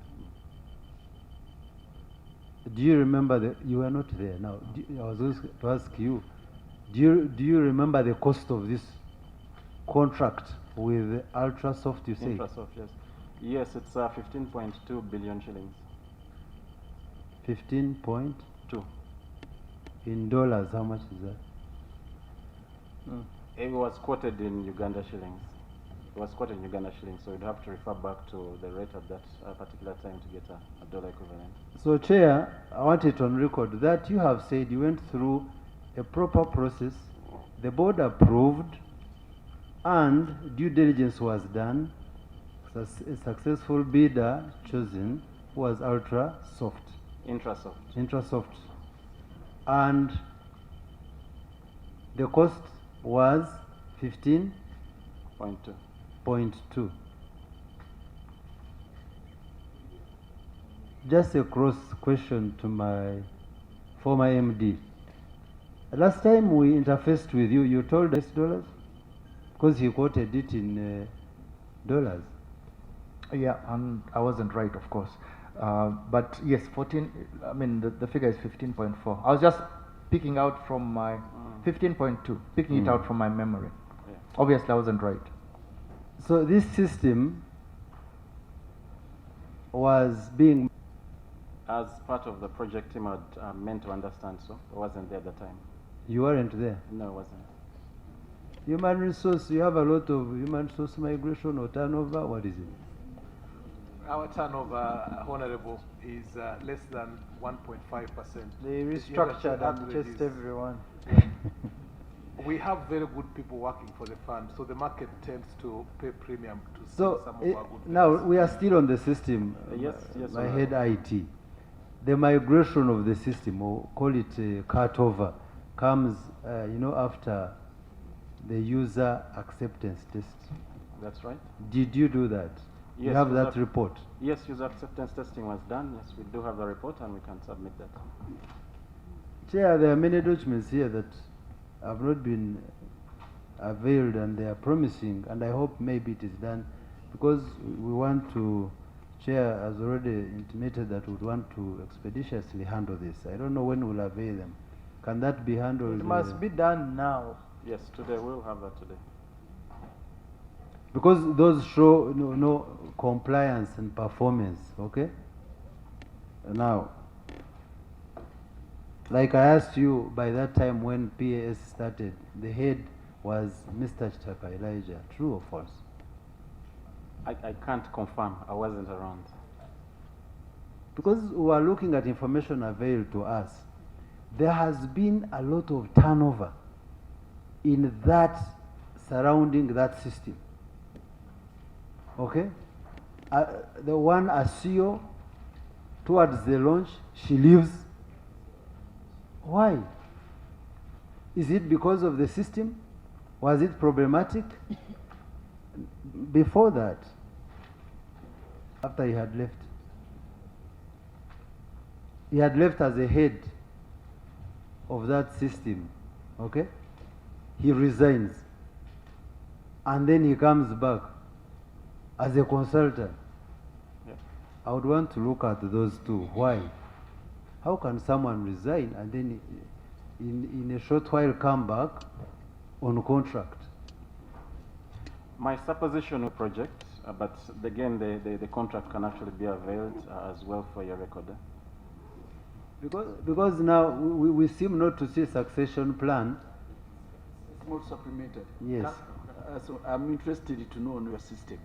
Do you remember you were not there now? I was going to ask you. Do you remember the cost of this contract with Ultrasoft? You say Intrasoft, yes. Yes, it's 15.2 billion shillings. 15.2 in dollars. How much is that? It was quoted in Uganda shillings. It was quoted in Uganda shillings, so you'd have to refer back to the rate at that particular time to get a dollar equivalent. So, Chair, I want it on record that you have said you went through a proper process, the board approved, and due diligence was done. A successful bidder chosen was Ultrasoft. Intrasoft. And the cost was 15.2. Just a cross question to my former MD. Last time we interfaced with you, you told us dollars? Because he quoted it in dollars. Yeah, and I wasn't right, of course. But yes, 14, the figure is 15.4. I was just picking out from my 15.2, picking it out from my memory. Yeah. Obviously, I wasn't right. So this system was being... As part of the project team, I meant to understand so. I wasn't there at the time. You weren't there? No, I wasn't. Human resource, you have a lot of human resource migration or turnover, what is it? Our turnover, Honorable, is less than 1.5%. They The restructured industry and average just is- everyone. We have very good people working for the fund, so the market tends to pay premium to see So some of our good now guys. we are still on the system. Yes, My Honorable. head IT. The migration of the system, or call it cutover, comes after the user acceptance test. That's right. Did you do that? You Yes, have user- that report. Yes, user acceptance testing was done. Yes, we do have the report and we can submit that. Chair, there are many documents here that have not been availed and they are promising, and I hope maybe it is done because we want to. Chair has already intimated that we want to expeditiously handle this. I don't know when we'll avail them. Can that be handled? It must be done now. Yes, today we'll have that today. Because those show no compliance and performance, okay? Now, like I asked you by that time when PAS started, the head was Mr. Chitaka Elijah. True or false? I can't confirm. I wasn't around. Because we are looking at information available to us, there has been a lot of turnover in that surrounding that system. Okay? The one ASIO towards the launch, she leaves. Why? Is it because of the system? Was it problematic? Before that, after he had left as a head of that system, okay? He resigns, and then he comes back as a consultant. Yeah. I would want to look at those two. Why? How can someone resign and then in a short while come back on contract? My supposition of project, but again, the contract can actually be availed as well for your record. Because now we seem not to see a succession plan. Small supplementary. Yes. So I'm interested to know on your system.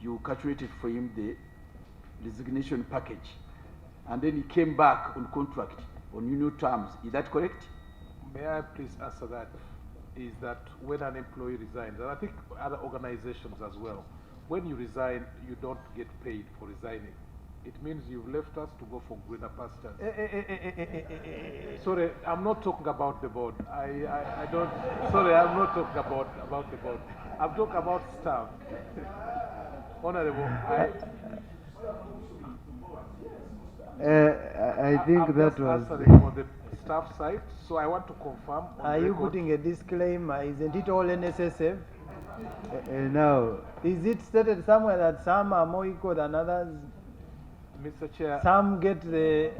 You calculated for him the resignation package, and then he came back on contract on new terms. Is that correct? May I please answer that? Is that when an employee resigns, and I think other organizations as well, when you resign, you don't get paid for resigning. It means you've left us to go for greener pastures. Sorry, I'm not talking about the board. I don't, sorry, I'm not talking about the board. I'm talking about staff. Honorable, I think I'm that just was. answering on the staff side, so I want to confirm. Are you putting a disclaimer? Isn't it all NSSF? No. Is it stated somewhere that some are more equal than others? Mr. Chair. Some get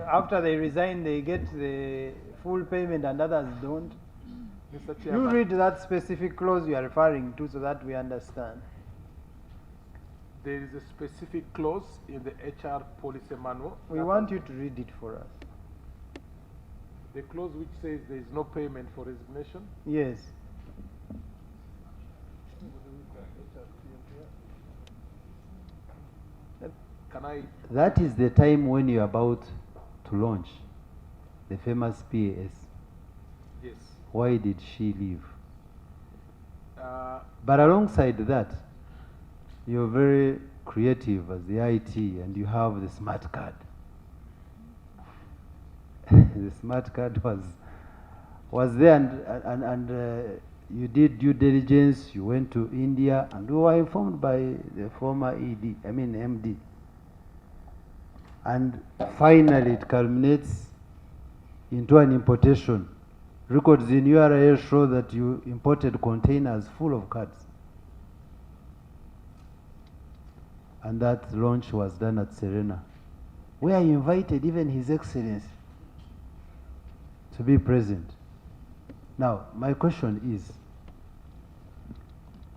after they resign, they get the full payment and others don't. Mr. Chair. You read that specific clause you are referring to so that we understand. There is a specific clause in the HR policy manual. We want you to read it for us. The clause which says there is no payment for resignation? Yes. Can I? That is the time when you're about to launch the famous PAS. Yes. Why did she leave? But alongside that, you're very creative as the IT and you have the smart card. The smart card was there and you did due diligence, you went to India and you were informed by the former MD. And finally it culminates into an importation. Records in URL show that you imported containers full of cards. And that launch was done at Serena, where you invited even His Excellency to be present. Now, my question is,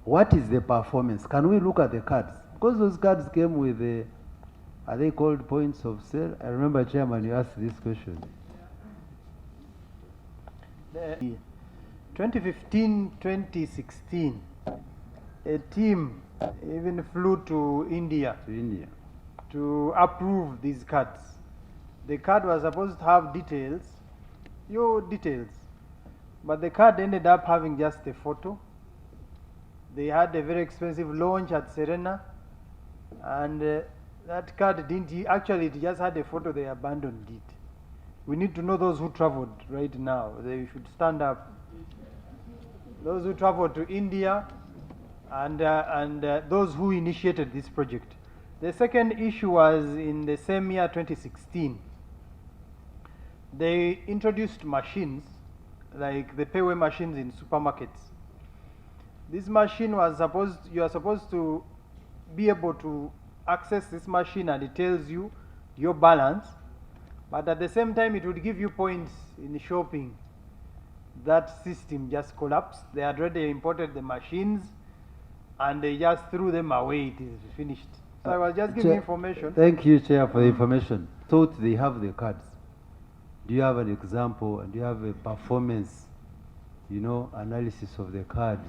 what is the performance? Can we look at the cards? Because those cards came with the, are they called points of sale? I remember, Chairman, you asked this question. 2015-2016, a team even flew to India to approve these cards. The card was supposed to have details, your details, but the card ended up having just a photo. They had a very expensive launch at Serena, and that card didn't, actually it just had a photo, they abandoned it. We need to know those who traveled right now. They should stand up. Those who traveled to India and those who initiated this project. The second issue was in the same year, 2016. They introduced machines, like the payway machines in supermarkets. This machine was supposed, you are supposed to be able to access this machine and it tells you your balance, but at the same time it would give you points in shopping. That system just collapsed. They had already imported the machines and they just threw them away. It is finished. So I was just giving information. Thank you, Chair, for the information. Thought they have the cards. Do you have an example and do you have a performance, analysis of the cards?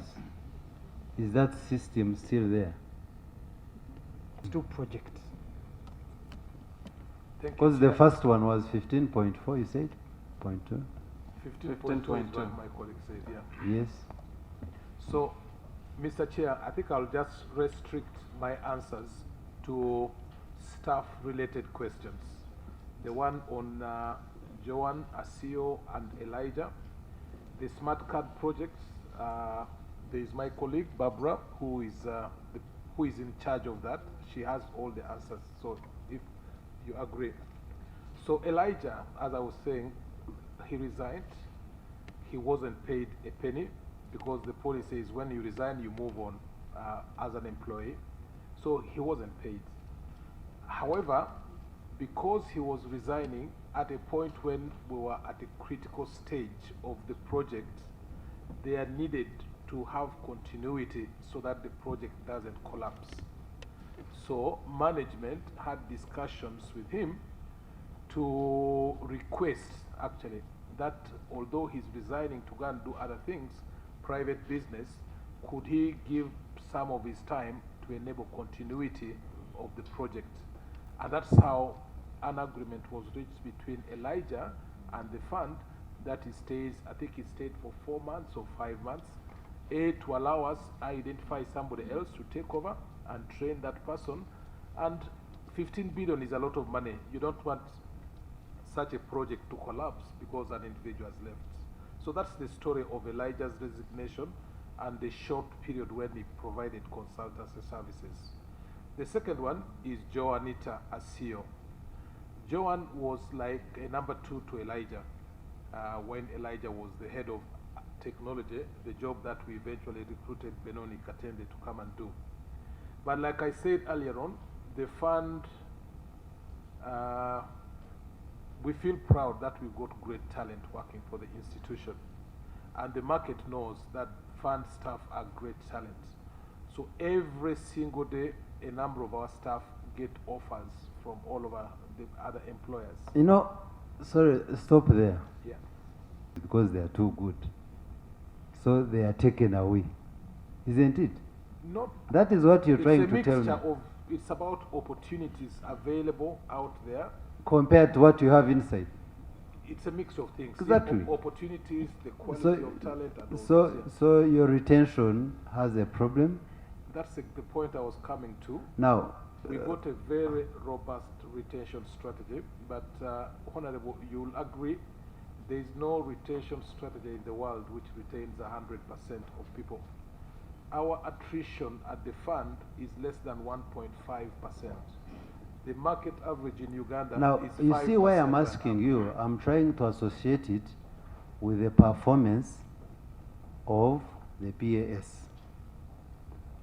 Is that system still there? 2 projects. Because the first one was 15.4, you said? 0.2? 15.2 is what my colleague said, yeah. Yes. So, Mr. Chair, I think I'll just restrict my answers to staff-related questions. the one on Joan, Asio, and Elijah. The smart card projects, there is my colleague Barbara, who is in charge of that. She has all the answers. So if you agree. So Elijah, as I was saying, he resigned. He wasn't paid a penny because the policy is when you resign, you move on as an employee. So he wasn't paid. However, because he was resigning at a point when we were at a critical stage of the project, they are needed to have continuity so that the project doesn't collapse. So management had discussions with him to request, actually, that although he's resigning to go and do other things, private business, could he give some of his time to enable continuity of the project? And that's how an agreement was reached between Elijah and the fund that he stays, I think he stayed for 4 months or 5 months, to allow us to identify somebody else to take over and train that person. And 15 billion is a lot of money. You don't want such a project to collapse because an individual has left. So that's the story of Elijah's resignation and the short period when he provided consultancy services. The second one is Joanita Asio. Joan was like a number 2 to Elijah when Elijah was the head of technology, the job that we eventually recruited Benoni Katende to come and do. But like I said earlier on, the fund, we feel proud that we've got great talent working for the institution. And the market knows that fund staff are great talent. So every single day, a number of our staff get offers from all over the other employers. You know, sorry, stop there. Yeah. Because they are too good. So they are taken away. Isn't it? Not, that is what you're trying to tell me. It's about opportunities available out there. Compared to what you have inside. It's a mix of things. Exactly. The opportunities, the quality of talent. And so your retention has a problem? That's the point I was coming to. Now, we got a very robust retention strategy, but Honorable, you'll agree, there is no retention strategy in the world which retains 100% of people. Our attrition at the fund is less than 1.5%. The market average in Uganda now, is 5%. Now, you see why I'm asking you. I'm trying to associate it with the performance of the PAS.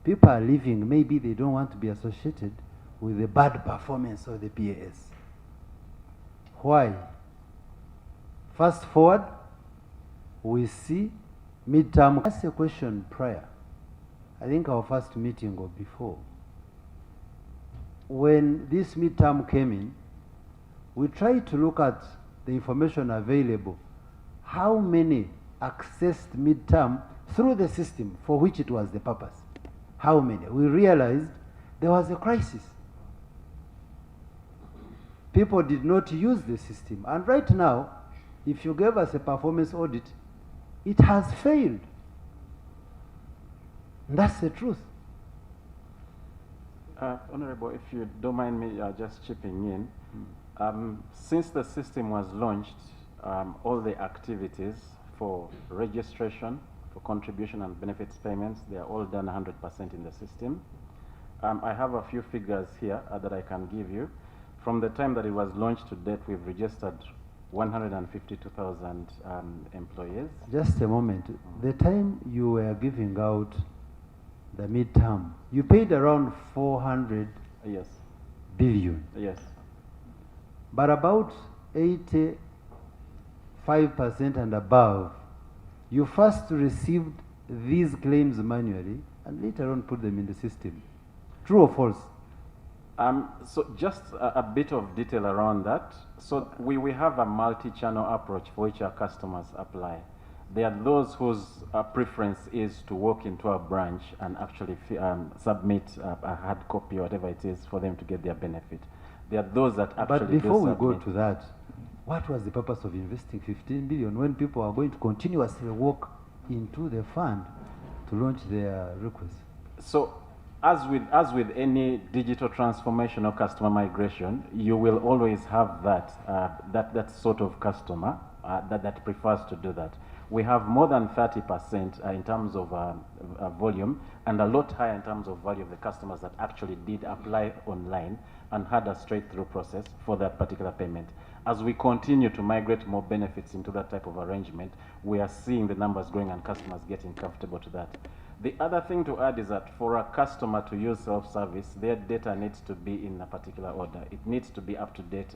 People are leaving, maybe they don't want to be associated with the bad performance of the PAS. Why? Fast forward, we see midterm. That's a question prior. I think our first meeting or before. When this midterm came in, we tried to look at the information available. How many accessed midterm through the system for which it was the purpose? How many? We realized there was a crisis. People did not use the system. And right now, if you gave us a performance audit, it has failed. And that's the truth. Honorable, if you don't mind me just chipping in, since the system was launched, all the activities for registration, for contribution and benefits payments, they are all done 100% in the system. I have a few figures here that I can give you. From the time that it was launched to date, we've registered 152,000 employees. Just a moment. The time you were giving out the midterm, you paid around 400 billion. Yes. But about 85% and above, you first received these claims manually and later on put them in the system. True or false? So just a bit of detail around that. So we have a multi-channel approach for which our customers apply. There are those whose preference is to walk into a branch and actually submit a hard copy or whatever it is for them to get their benefit. There are those that actually But before we go submit. to that, what was the purpose of investing 15 billion when people are going to continuously walk into the fund to launch their request? So as with any digital transformation or customer migration, you will always have that sort of customer that prefers to do that. We have more than 30% in terms of volume, and a lot higher in terms of value of the customers that actually did apply online and had a straight-through process for that particular payment. As we continue to migrate more benefits into that type of arrangement, we are seeing the numbers growing and customers getting comfortable to that. The other thing to add is that for a customer to use self-service, their data needs to be in a particular order. It needs to be up to date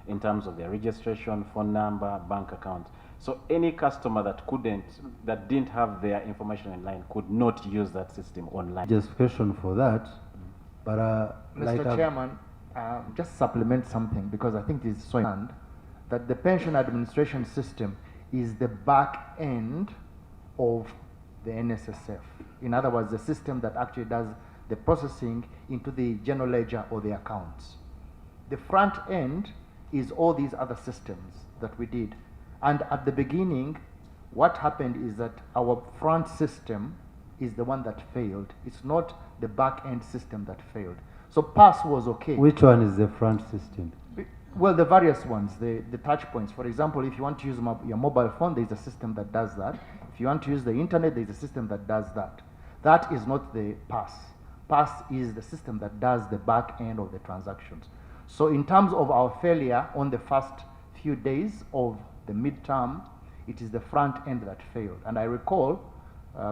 in terms of their registration, phone number, bank account. So any customer that didn't have their information in line could not use that system online. Justification for that, but Mr. Chairman, just supplement something, because I think it is so important that the pension administration system is the back end of the NSSF. In other words, the system that actually does the processing into the general ledger or the accounts. The front end is all these other systems that we did. And at the beginning, what happened is that our front system is the one that failed. It's not the back end system that failed. So PASS was okay. Which one is the front system? Well, the various ones, the touch points. For example, if you want to use your mobile phone, there's a system that does that. If you want to use the internet, there's a system that does that. That is not the PASS. PASS is the system that does the back end of the transactions. So in terms of our failure on the first few days of the midterm, it is the front end that failed. And I recall,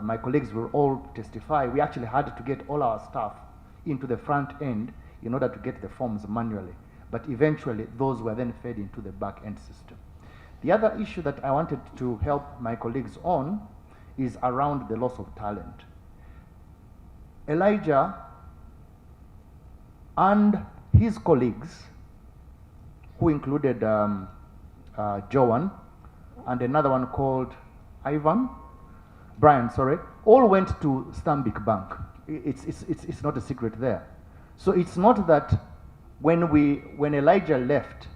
my colleagues will all testify, we actually had to get all our staff into the front end in order to get the forms manually. But eventually, those were then fed into the back end system. The other issue that I wanted to help my colleagues on is around the loss of talent. Elijah and his colleagues, who included Joan and another one called Brian, all went to Stanbic Bank. It's not a secret there. So it's not that when Elijah left,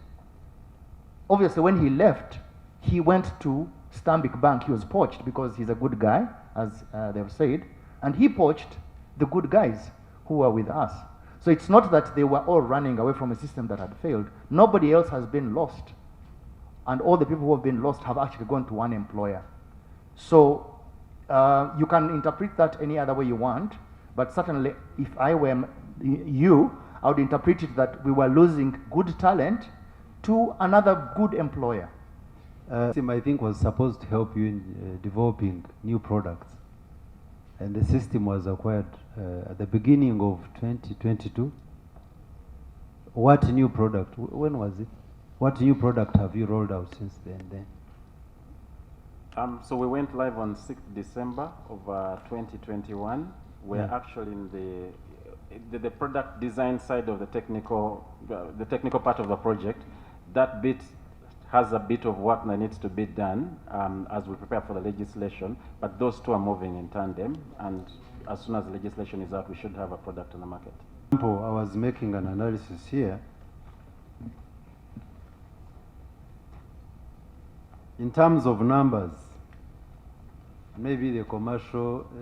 obviously when he left, he went to Stanbic Bank. He was poached because he's a good guy, as they've said, and he poached the good guys who were with us. So it's not that they were all running away from a system that had failed. Nobody else has been lost. And all the people who have been lost have actually gone to one employer. So you can interpret that any other way you want, but certainly if I were you, I would interpret it that we were losing good talent to another good employer. System, I think, was supposed to help you in developing new products. And the system was acquired at the beginning of 2022. What new product? When was it? What new product have you rolled out since then? So we went live on 6th December of 2021. We're actually in the product design side of the technical part of the project. That bit has a bit of work that needs to be done as we prepare for the legislation, but those two are moving in tandem, and as soon as the legislation is out, we should have a product on the market. I was making an analysis here. In terms of numbers, maybe the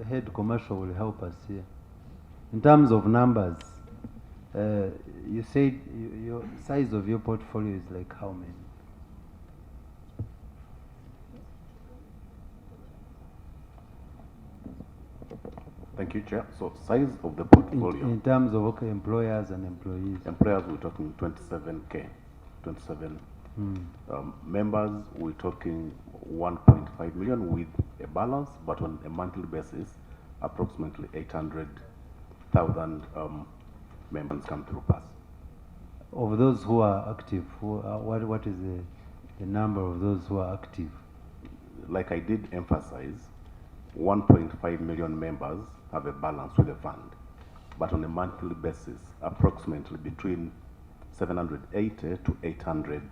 head commercial will help us here. In terms of numbers, you said your size of your portfolio is like how many? Thank you, Chair. So size of the portfolio. In terms of employers and employees. Employers, we're talking 27K, 27 members. We're talking 1.5 million with a balance, but on a monthly basis, approximately 800,000 members come through PASS. Of those who are active, what is the number of those who are active? Like I did emphasize, 1.5 million members have a balance with the fund, but on a monthly basis, approximately between 780 to 800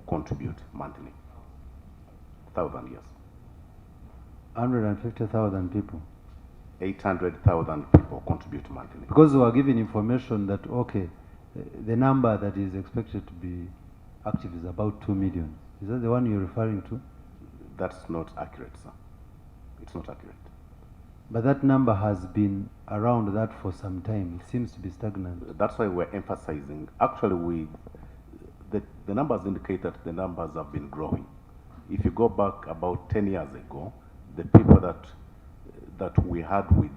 contribute monthly. 1,000, yes. 150,000 people. 800,000 people contribute monthly. Because we are given information that, the number that is expected to be active is about 2 million. Is that the one you're referring to? That's not accurate, sir. It's not accurate. But that number has been around that for some time. It seems to be stagnant. That's why we're emphasizing. Actually, the numbers indicate that the numbers have been growing. If you go back about 10 years ago, the people that we had with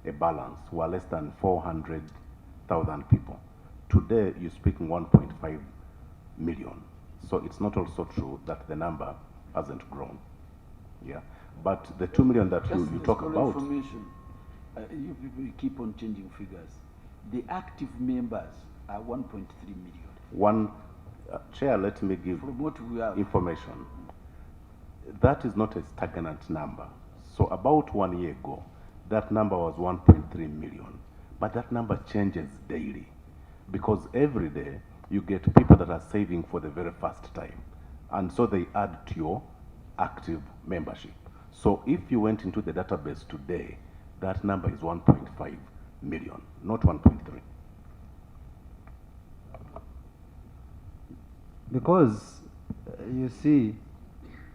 a balance were less than 400,000 people. Today, you're speaking 1.5 million. So it's not also true that the number hasn't grown. Yeah, but the 2 million that you talk for about. information, you people keep on changing figures. The active members are 1.3 million. Chair, let me give From what we have. information. That is not a stagnant number. So about 1 year ago, that number was 1.3 million. But that number changes daily because every day you get people that are saving for the very first time. And so they add to your active membership. So if you went into the database today, that number is 1.5 million, not 1.3. Because you see,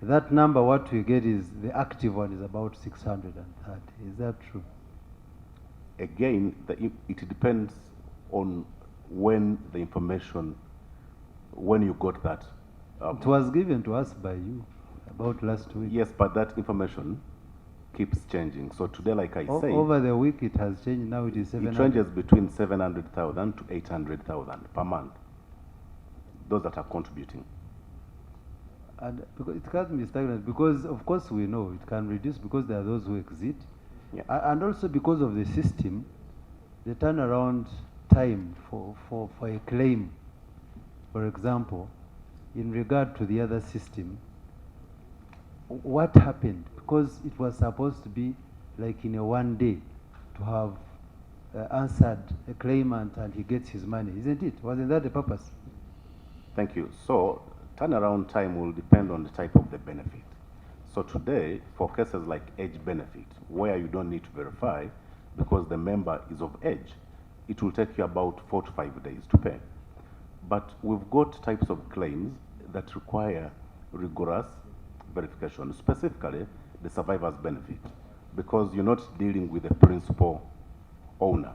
that number, what we get is the active one is about 630. Is that true? Again, it depends on when the information, when you got that. It was given to us by you about last week. Yes, but that information keeps changing. So today, like I say, over the week it has changed. Now it is 700. It ranges between 700,000 to 800,000 per month. Those that are contributing. And because it can't be stagnant because, of course, we know it can reduce because there are those who exit. Yeah. And also because of the system, the turnaround time for a claim, for example, in regard to the other system, what happened? Because it was supposed to be like in a 1 day to have answered a claimant and he gets his money, isn't it? Wasn't that the purpose? Thank you. So turnaround time will depend on the type of the benefit. So today, for cases like age benefit, where you don't need to verify because the member is of age, it will take you about 4 to 5 days to pay. But we've got types of claims that require rigorous verification, specifically the survivor's benefit, because you're not dealing with the principal owner.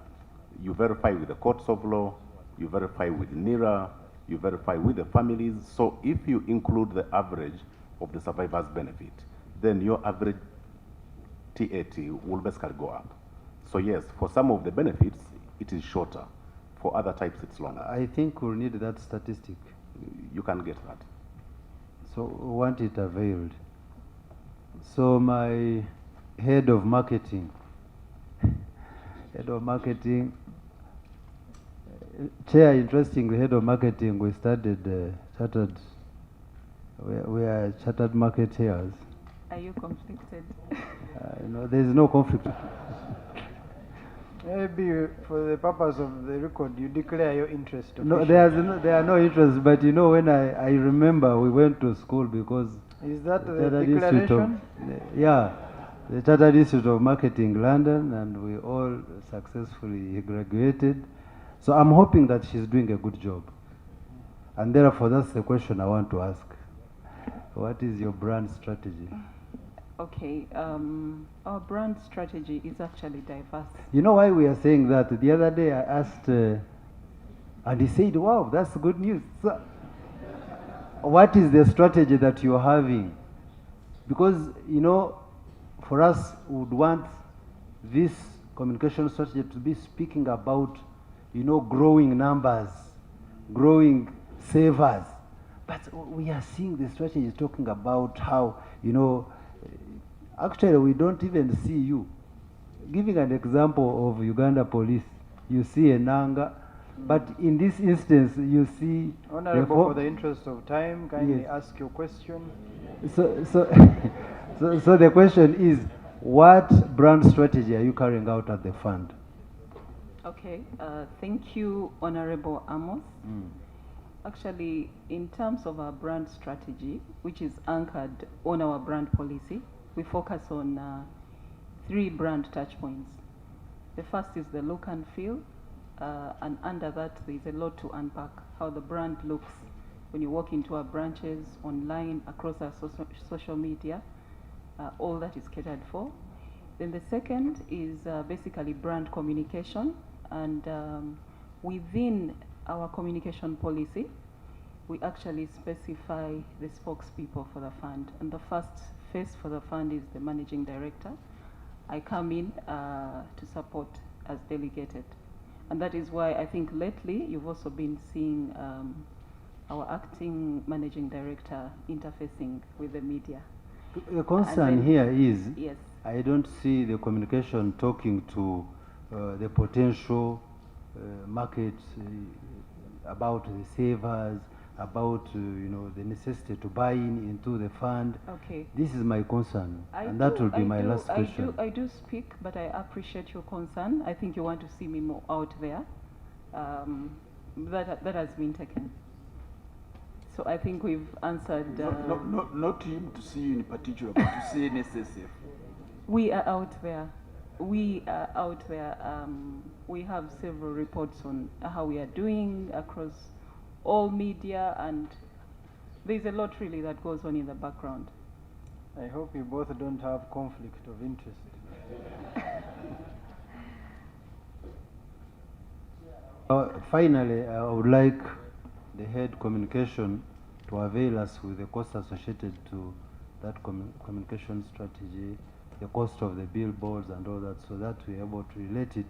You verify with the courts of law, you verify with NIRA, you verify with the families. So if you include the average of the survivor's benefit, then your average TAT will basically go up. So yes, for some of the benefits, it is shorter. For other types, it's longer. I think we'll need that statistic. You can get that. So we want it availed. So my head of marketing, Chair, interestingly, head of marketing, we started chartered, we are chartered marketeers. Are you conflicted? No, there is no conflict. Maybe for the purpose of the record, you declare your interest. No, there are no interests, but you know, when I remember we went to school because... Is that the declaration? Yeah, the Chartered Institute of Marketing, London, and we all successfully graduated. So I'm hoping that she's doing a good job. And therefore, that's the question I want to ask. What is your brand strategy? Okay, our brand strategy is actually diverse. You know why we are saying that? The other day I asked, and he said, wow, that's good news. So, what is the strategy that you're having? Because, you know, for us, we would want this communication strategy to be speaking about, you know, growing numbers, growing savers. But we are seeing the strategy talking about how, you know, actually we don't even see you. Giving an example of Uganda police, you see a Nanga, but in this instance you see... Honorable, for the interest of time, kindly ask your question. So the question is, what brand strategy are you carrying out at the fund? Okay, thank you, Honorable Amos. Actually, in terms of our brand strategy, which is anchored on our brand policy, we focus on 3 brand touchpoints. The first is the look and feel, and under that there's a lot to unpack, how the brand looks when you walk into our branches, online, across our social media, all that is catered for. Then the second is basically brand communication, and within our communication policy, we actually specify the spokespeople for the fund. And the first face for the fund is the managing director. I come in to support as delegated. And that is why I think lately you've also been seeing our acting managing director interfacing with the media. The concern here is, yes, I don't see the communication talking to the potential markets about the savers, about the necessity to buy into the fund. Okay. This is my concern, and that will be my last question. I do speak, but I appreciate your concern. I think you want to see me more out there. That has been taken. So I think we've answered. Not him to see you in particular, but to see NSSF. We are out there. We are out there. We have several reports on how we are doing across all media, and there's a lot really that goes on in the background. I hope you both don't have conflict of interest. Finally, I would like the head communication to avail us with the cost associated to that communication strategy, the cost of the billboards and all that, so that we're able to relate it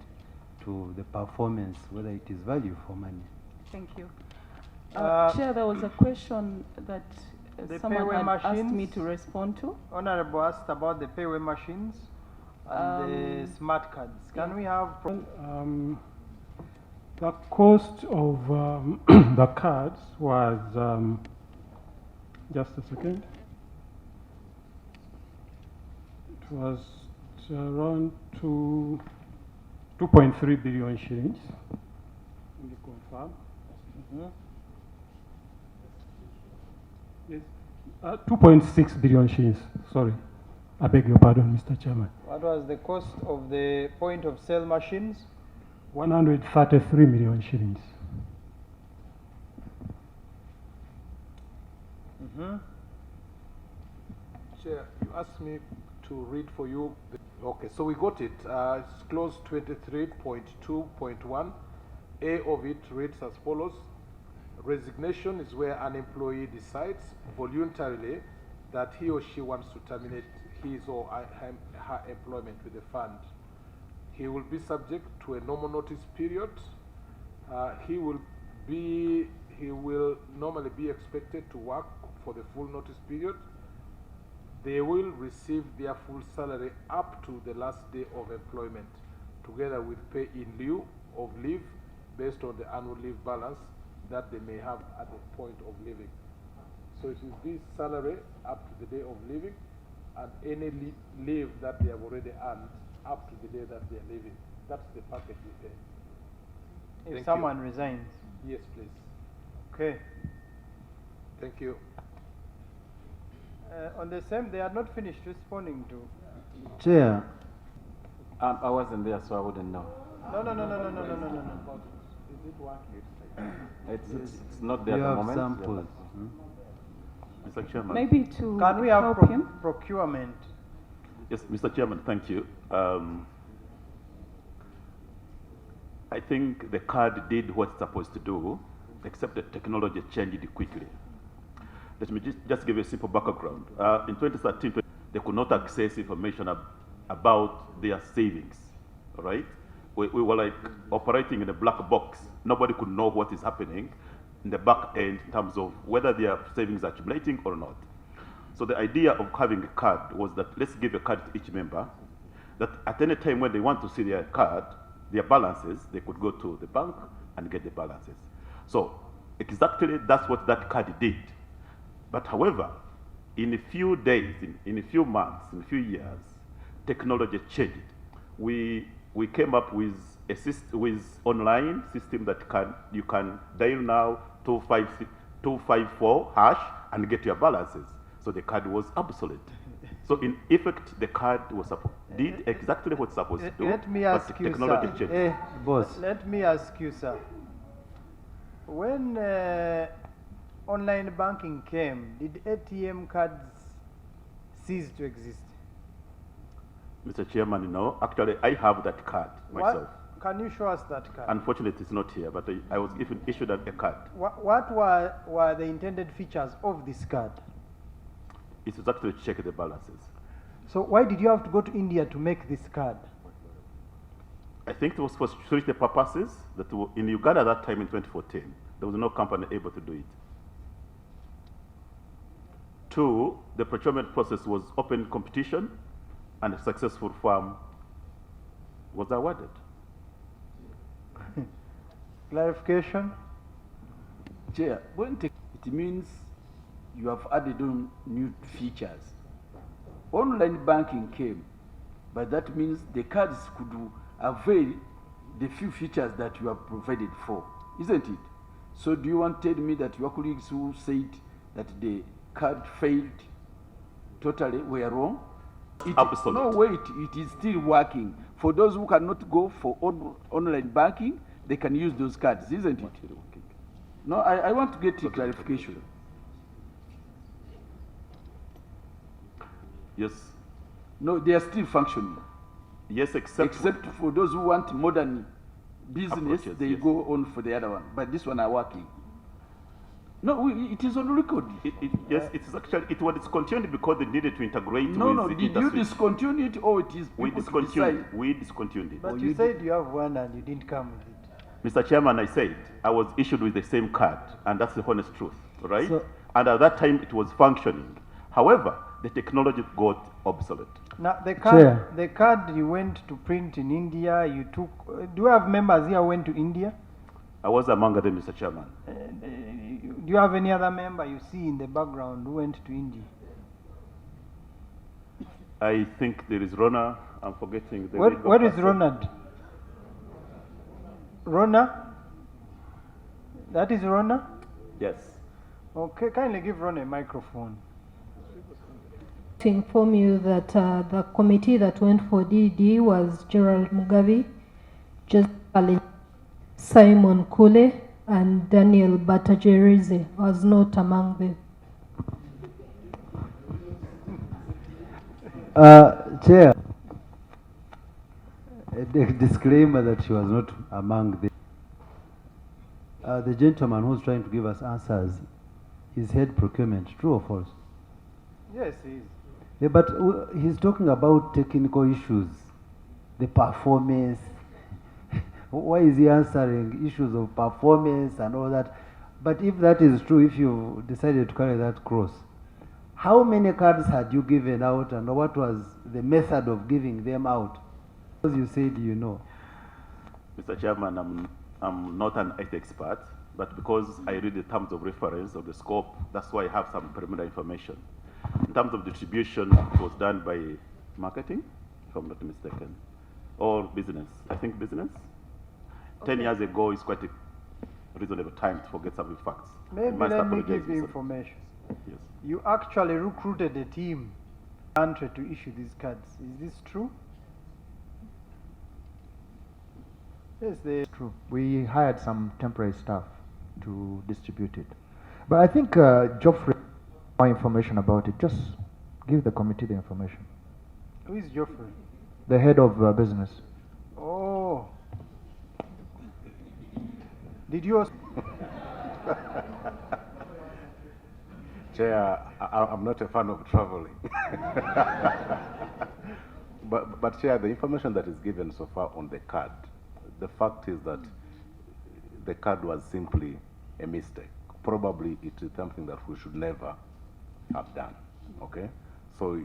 to the performance, whether it is value for money. Thank you. Chair, there was a question that someone had asked me to respond to. Honorable asked about the payway machines and the smart cards. Can we have... the cost of the cards was, just a second, it was around 2.3 billion shillings. Let me confirm. Yes, 2.6 billion shillings, sorry. I beg your pardon, Mr. Chairman. What was the cost of the point of sale machines? 133 million shillings. Chair, you asked me to read for you. Okay, so we got it. It's clause 23.2.1. A of it reads as follows. Resignation is where an employee decides voluntarily that he or she wants to terminate his or her employment with the fund. He will be subject to a normal notice period. He will normally be expected to work for the full notice period. They will receive their full salary up to the last day of employment, together with pay in lieu of leave based on the annual leave balance that they may have at the point of leaving. So it is this salary up to the day of leaving, and any leave that they have already earned up to the day that they are leaving. That's the package we pay. If someone resigns? Yes, please. Okay. Thank you. On the same, they are not finished responding to. Chair. I wasn't there, so I wouldn't know. No. Is it working? It's not there at the moment. Samples. Mr. Chairman. Maybe to Can we have help him? Procurement? Yes, Mr. Chairman, thank you. I think the card did what it's supposed to do, except the technology changed quickly. Let me just give you a simple background. In 2013, they could not access information about their savings, all right? We were like operating in a black box. Nobody could know what is happening in the back end in terms of whether their savings are accumulating or not. So the idea of having a card was that let's give a card to each member, that at any time when they want to see their card, their balances, they could go to the bank and get the balances. So exactly that's what that card did. But however, in a few days, in a few months, in a few years, technology changed. We came up with a online system that you can dial now 254 hash and get your balances. So the card was obsolete. So in effect, the card did exactly what it's supposed to do. Let me ask but you, technology sir. changed. Boss. Let me ask you, sir. When online banking came, did ATM cards cease to exist? Mr. Chairman, no. Actually, I have that card myself. Can you show us that card? Unfortunately, it's not here, but I was issued a card. What were the intended features of this card? It was actually to check the balances. So why did you have to go to India to make this card? I think it was for security purposes. That in Uganda at that time in 2014, there was no company able to do it. 2, the procurement process was open competition, and a successful firm was awarded. Clarification? Chair, it means you have added on new features. Online banking came, but that means the cards could avail the few features that you have provided for, isn't it? So do you want to tell me that your colleagues who said that the card failed totally were wrong? Absolutely. No, wait, it is still working. For those who cannot go for online banking, they can use those cards, isn't it? No, I want to get a clarification. Yes. No, they are still functioning. Yes, except for those who want modern business, approaches, they yes. go on for the other one. But this one are working. No, it is on record. Yes, it is actually, it was discontinued because they needed to integrate No, with no, the did industry. you discontinue it or it is We people to discontinued, decide? we discontinued it. But you said you have one and you didn't come with it. Mr. Chairman, I said I was issued with the same card, and that's the honest truth, right? So- and at that time, it was functioning. However, the technology got obsolete. Now, the Chair. card you went to print in India, you took, do you have members here who went to India? I was among them, Mr. Chairman. Do you have any other member you see in the background who went to India? I think there is Rona. I'm forgetting the Where legal is person. Ronald? Rona? That is Rona? Yes. Okay, kindly give Rona a microphone. To inform you that the committee that went for DD was Gerald Mugabe, Joseph Allen, Simon Kule, and Daniel Batajerize was not among them. Chair, a disclaimer that she was not among them. The gentleman who's trying to give us answers is head procurement, true or false? Yes, he is. Yeah, but he's talking about technical issues, the performance. Why is he answering issues of performance and all that? But if that is true, if you decided to carry that cross, how many cards had you given out and what was the method of giving them out? Because you said you know. Mr. Chairman, I'm not an IT expert, but because I read the terms of reference of the scope, that's why I have some preliminary information. In terms of distribution, it was done by marketing, if I'm not mistaken, or business. I think business. Okay. 10 years ago is quite a reasonable time to forget some facts. Maybe Must let me apologize, give you Mr. information. Yes. You actually recruited a team country to issue these cards. Is this true? Yes, True. We hired some temporary staff to distribute it. But I think Geoffrey, more information about it. Just give the committee the information. Who is Geoffrey? The head of business. Oh. Did you also? Chair, I'm not a fan of traveling. but Chair, the information that is given so far on the card, the fact is that the card was simply a mistake. Probably it is something that we should never have done, okay? So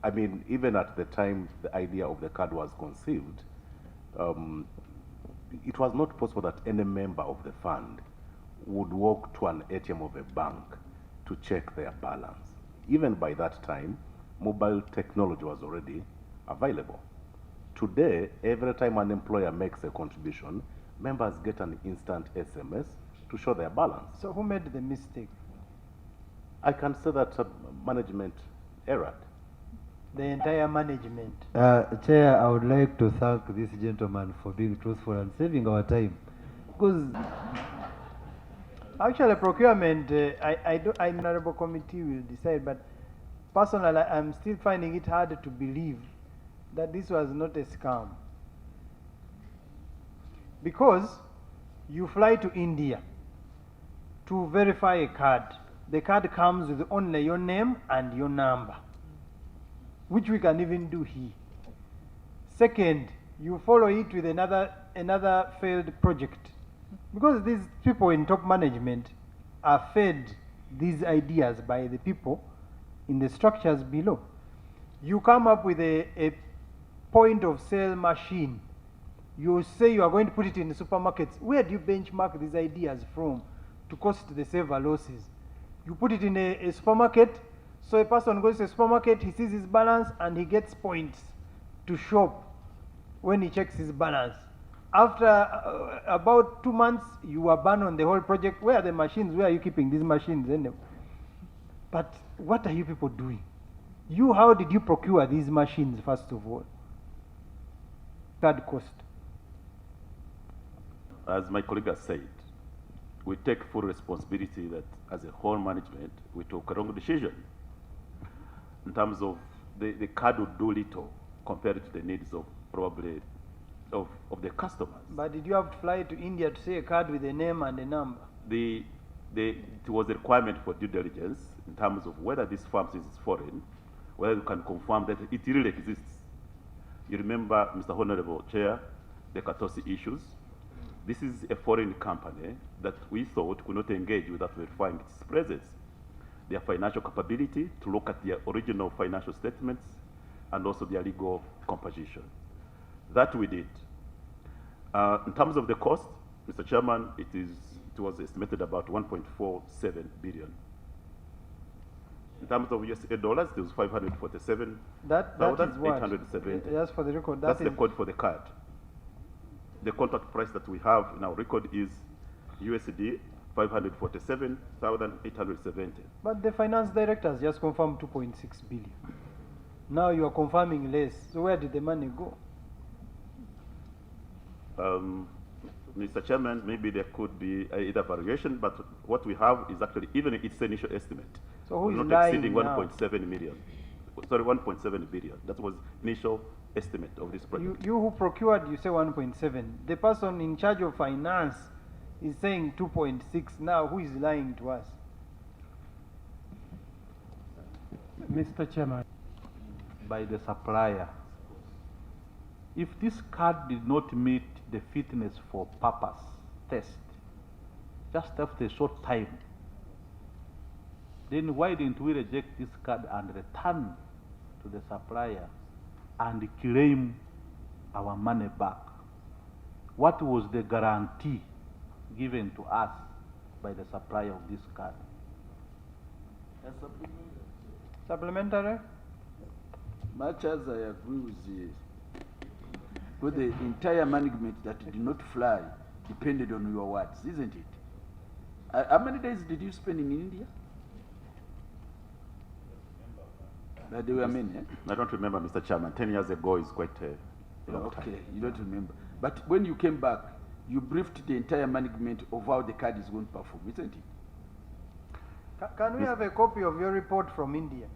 I mean, even at the time the idea of the card was conceived, it was not possible that any member of the fund would walk to an ATM of a bank to check their balance. Even by that time, mobile technology was already available. Today, every time an employer makes a contribution, members get an instant SMS to show their balance. So who made the mistake? I can say that management erred. The entire management. Chair, I would like to thank this gentleman for being truthful and saving our time. Because actually, procurement, honorable committee will decide, but personally, I'm still finding it hard to believe that this was not a scam. Because you fly to India to verify a card. The card comes with only your name and your number, which we can even do here. Second, you follow it with another failed project. Because these people in top management are fed these ideas by the people in the structures below. You come up with a point of sale machine. You say you are going to put it in the supermarkets. Where do you benchmark these ideas from to cost the saver losses? You put it in a supermarket, so a person goes to a supermarket, he sees his balance, and he gets points to shop when he checks his balance. After about 2 months, you are banned on the whole project. Where are the machines? Where are you keeping these machines? But what are you people doing? How did you procure these machines, first of all? Third cost. As my colleague has said, we take full responsibility that as a whole management, we took a wrong decision in terms of the card would do little compared to the needs of probably of the customers. But did you have to fly to India to see a card with a name and a number? It was a requirement for due diligence in terms of whether this firm is foreign, whether you can confirm that it really exists. You remember, Mr. Honorable Chair, the Katosi issues. This is a foreign company that we thought could not engage without verifying its presence, their financial capability to look at their original financial statements and also their legal composition. That we did. In terms of the cost, Mr. Chairman, it was estimated about 1.47 billion. In terms of USA dollars, there was 547,870. Just for the record, that's the code for the card. The contract price that we have in our record is USD 547,870. But the finance director has just confirmed 2.6 billion. Now you are confirming less. So where did the money go? Mr. Chairman, maybe there could be either variation, but what we have is actually even its initial estimate. So who is not lying exceeding now? 1.7 million. Sorry, 1.7 billion. That was initial estimate of this project. You who procured, you say 1.7. The person in charge of finance is saying 2.6. Now who is lying to us? Mr. Chairman. By the supplier. If this card did not meet the fitness for purpose test, just after a short time, then why didn't we reject this card and return to the supplier and claim our money back? What was the guarantee given to us by the supplier of this card? Supplementary? Much as I agree with the entire management that did not fly depended on your words, isn't it? How many days did you spend in India? There were many, eh? I don't remember, Mr. Chairman. 10 years ago is quite a long time. Okay, you don't remember. But when you came back, you briefed the entire management of how the card is going to perform, isn't it? Can we have a copy of your report from India?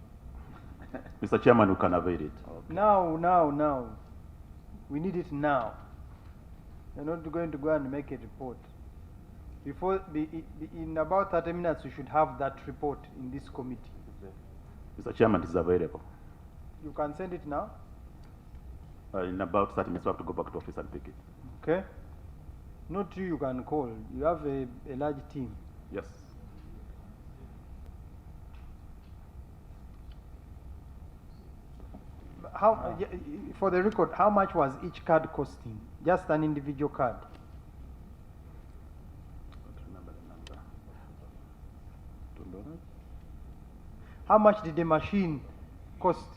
Mr. Chairman, we can avail it. Okay. Now. We need it now. You're not going to go and make a report. In about 30 minutes, we should have that report in this committee. Mr. Chairman, it is available. You can send it now? In about 30 minutes, we have to go back to office and pick it. Okay. Not you can call. You have a large team. Yes. For the record, how much was each card costing? Just an individual card? I don't remember the number. $2. How much did the machine cost?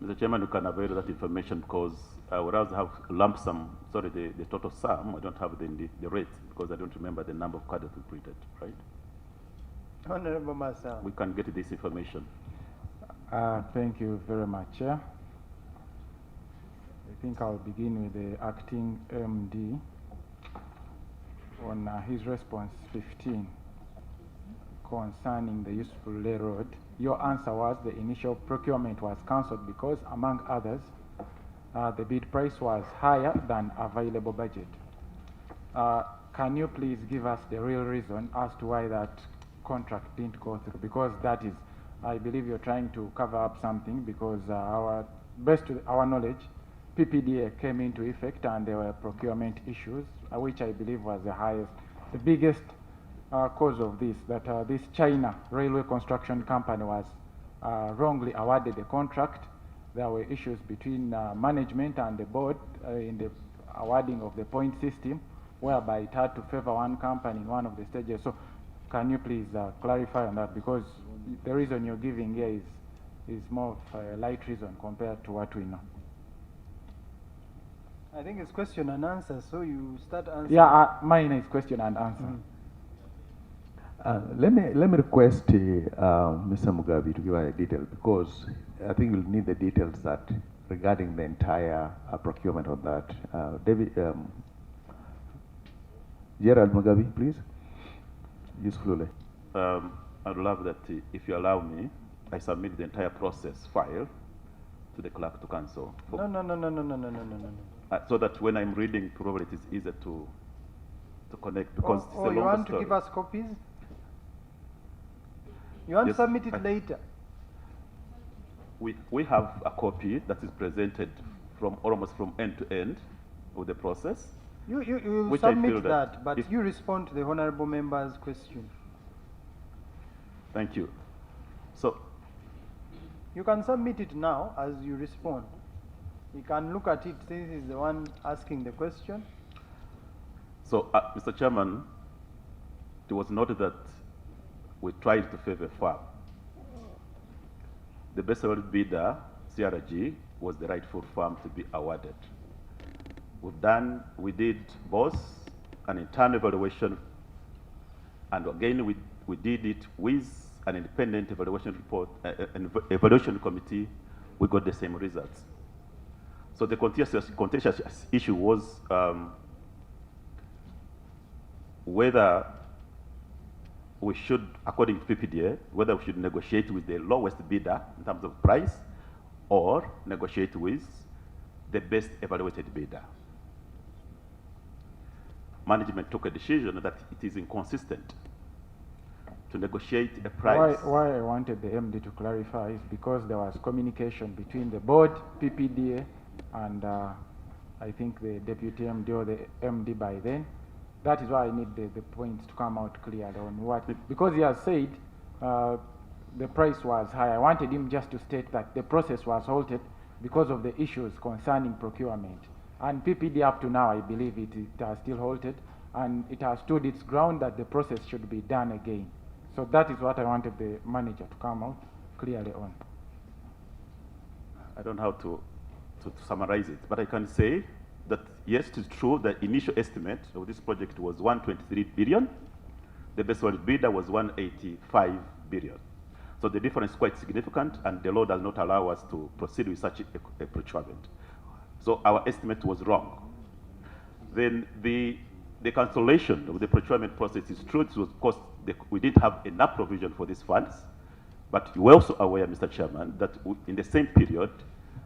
Mr. Chairman, you can avail that information because I would rather have lump sum, sorry, the total sum. I don't have the rate because I don't remember the number of cards that we printed, right? Honorable Massa. We can get this information. Thank you very much, Chair. I think I'll begin with the acting MD on his response 15 concerning the useful lay road. your answer was the initial procurement was cancelled because, among others, the bid price was higher than available budget. Can you please give us the real reason as to why that contract didn't go through? Because that is, I believe you're trying to cover up something, because best to our knowledge, PPDA came into effect and there were procurement issues, which I believe was the biggest cause of this, that this China railway construction company was wrongly awarded the contract. There were issues between management and the board in the awarding of the point system, whereby it had to favor one company in one of the stages. So can you please clarify on that? Because the reason you're giving here is more of a light reason compared to what we know. I think it's question and answer, so you start answering. Yeah, mine is question and answer. Let me request Mr. Mugabe to give us a detail, because I think we'll need the details that regarding the entire procurement on that. David, Gerald Mugabe, please. Usefully. I'd love that if you allow me, I submit the entire process file to the clerk to cancel. No. So that when I'm reading, probably it is easier to connect, because it's a you longer want story. to give us copies? You want to submit it later? We have a copy that is presented from almost from end to end of the process. You submit that, but you respond to the honorable member's question. Thank you. So you can submit it now as you respond. You can look at it since he's the one asking the question. So, Mr. Chairman, it was noted that we tried to favor farm. The best awarded bidder, CRG, was the rightful farm to be awarded. We did both an internal evaluation, and again we did it with an independent evaluation report, an evaluation committee. We got the same results. So the contentious issue was whether we should, according to PPDA, whether we should negotiate with the lowest bidder in terms of price, or negotiate with the best evaluated bidder. Management took a decision that it is inconsistent to negotiate a price. Why I wanted the MD to clarify is because there was communication between the board, PPDA, and I think the deputy MD or the MD by then. That is why I need the points to come out clearly on what, because he has said the price was high. I wanted him just to state that the process was halted because of the issues concerning procurement. And PPD up to now, I believe it has still halted, and it has stood its ground that the process should be done again. So that is what I wanted the manager to come out clearly on. I don't know how to summarize it, but I can say that yes, it is true the initial estimate of this project was 123 billion. The best awarded bidder was 185 billion. So the difference is quite significant, and the law does not allow us to proceed with such a procurement. So our estimate was wrong. Then the cancellation of the procurement process is true. It was because we didn't have enough provision for these funds, but you're also aware, Mr. Chairman, that in the same period,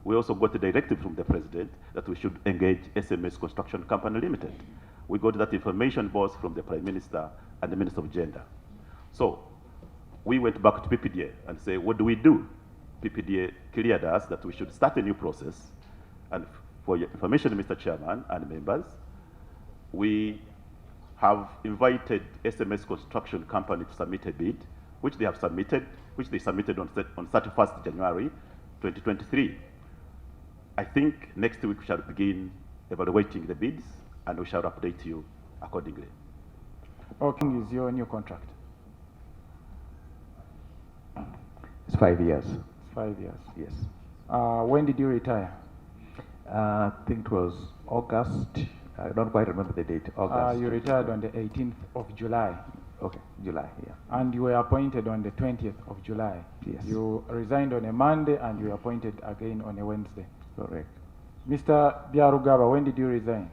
we also got a directive from the President that we should engage SMS Construction Company Limited. We got that information both from the Prime Minister and the Minister of Gender. So we went back to PPDA and say, what do we do? PPDA cleared us that we should start a new process. And for your information, Mr. Chairman and members, we have invited SMS Construction Company to submit a bid, which they submitted on 31st January 2023. I think next week we shall begin evaluating the bids, and we shall update you accordingly. Okay, is your new contract? It's 5 years. It's 5 years. Yes. When did you retire? I think it was August. I don't quite remember the date. August. You retired on the 18th of July. Okay, July, yeah. And you were appointed on the 20th of July. Yes. You resigned on a Monday and you were appointed again on a Wednesday. Correct. Mr. Biarugaba, when did you resign?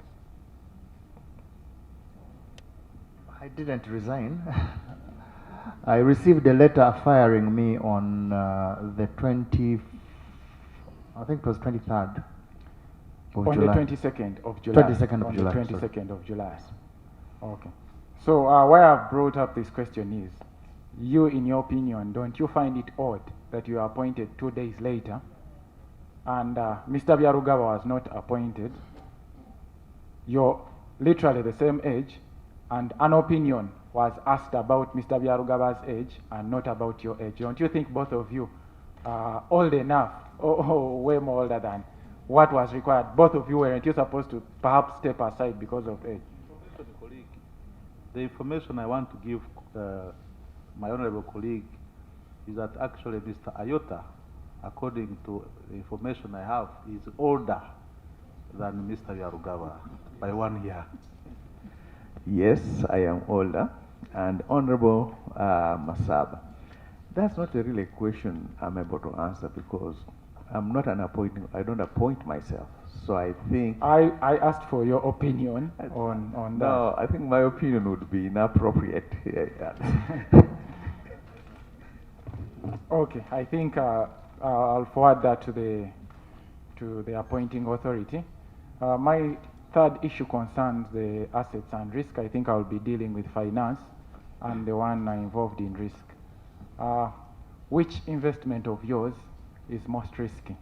I didn't resign. I received a letter firing me on the 20, I think it was 23rd of On July. the 22nd of July. 22nd of on July, the sorry. 22nd of July. Okay. So why I've brought up this question is, you, in your opinion, don't you find it odd that you are appointed 2 days later, and Mr. Byarugawa was not appointed? You're literally the same age, and an opinion was asked about Mr. Byarugawa's age and not about your age. Don't you think both of you are old enough, or way more older than what was required? Both of you, weren't you supposed to perhaps step aside because of age? The information I want to give my honorable colleague is that actually Mr. Ayota, according to the information I have, is older than Mr. Yarugawa by 1 year. Yes, I am older. And Honorable Masaba, that's not a really question I'm able to answer because I'm not an appointing, I don't appoint myself. So I think... I asked for your opinion on that. No, I think my opinion would be inappropriate. Okay, I think I'll forward that to the appointing authority. My third issue concerns the assets and risk. I think I'll be dealing with finance and the one involved in risk. Which investment of yours is most risky?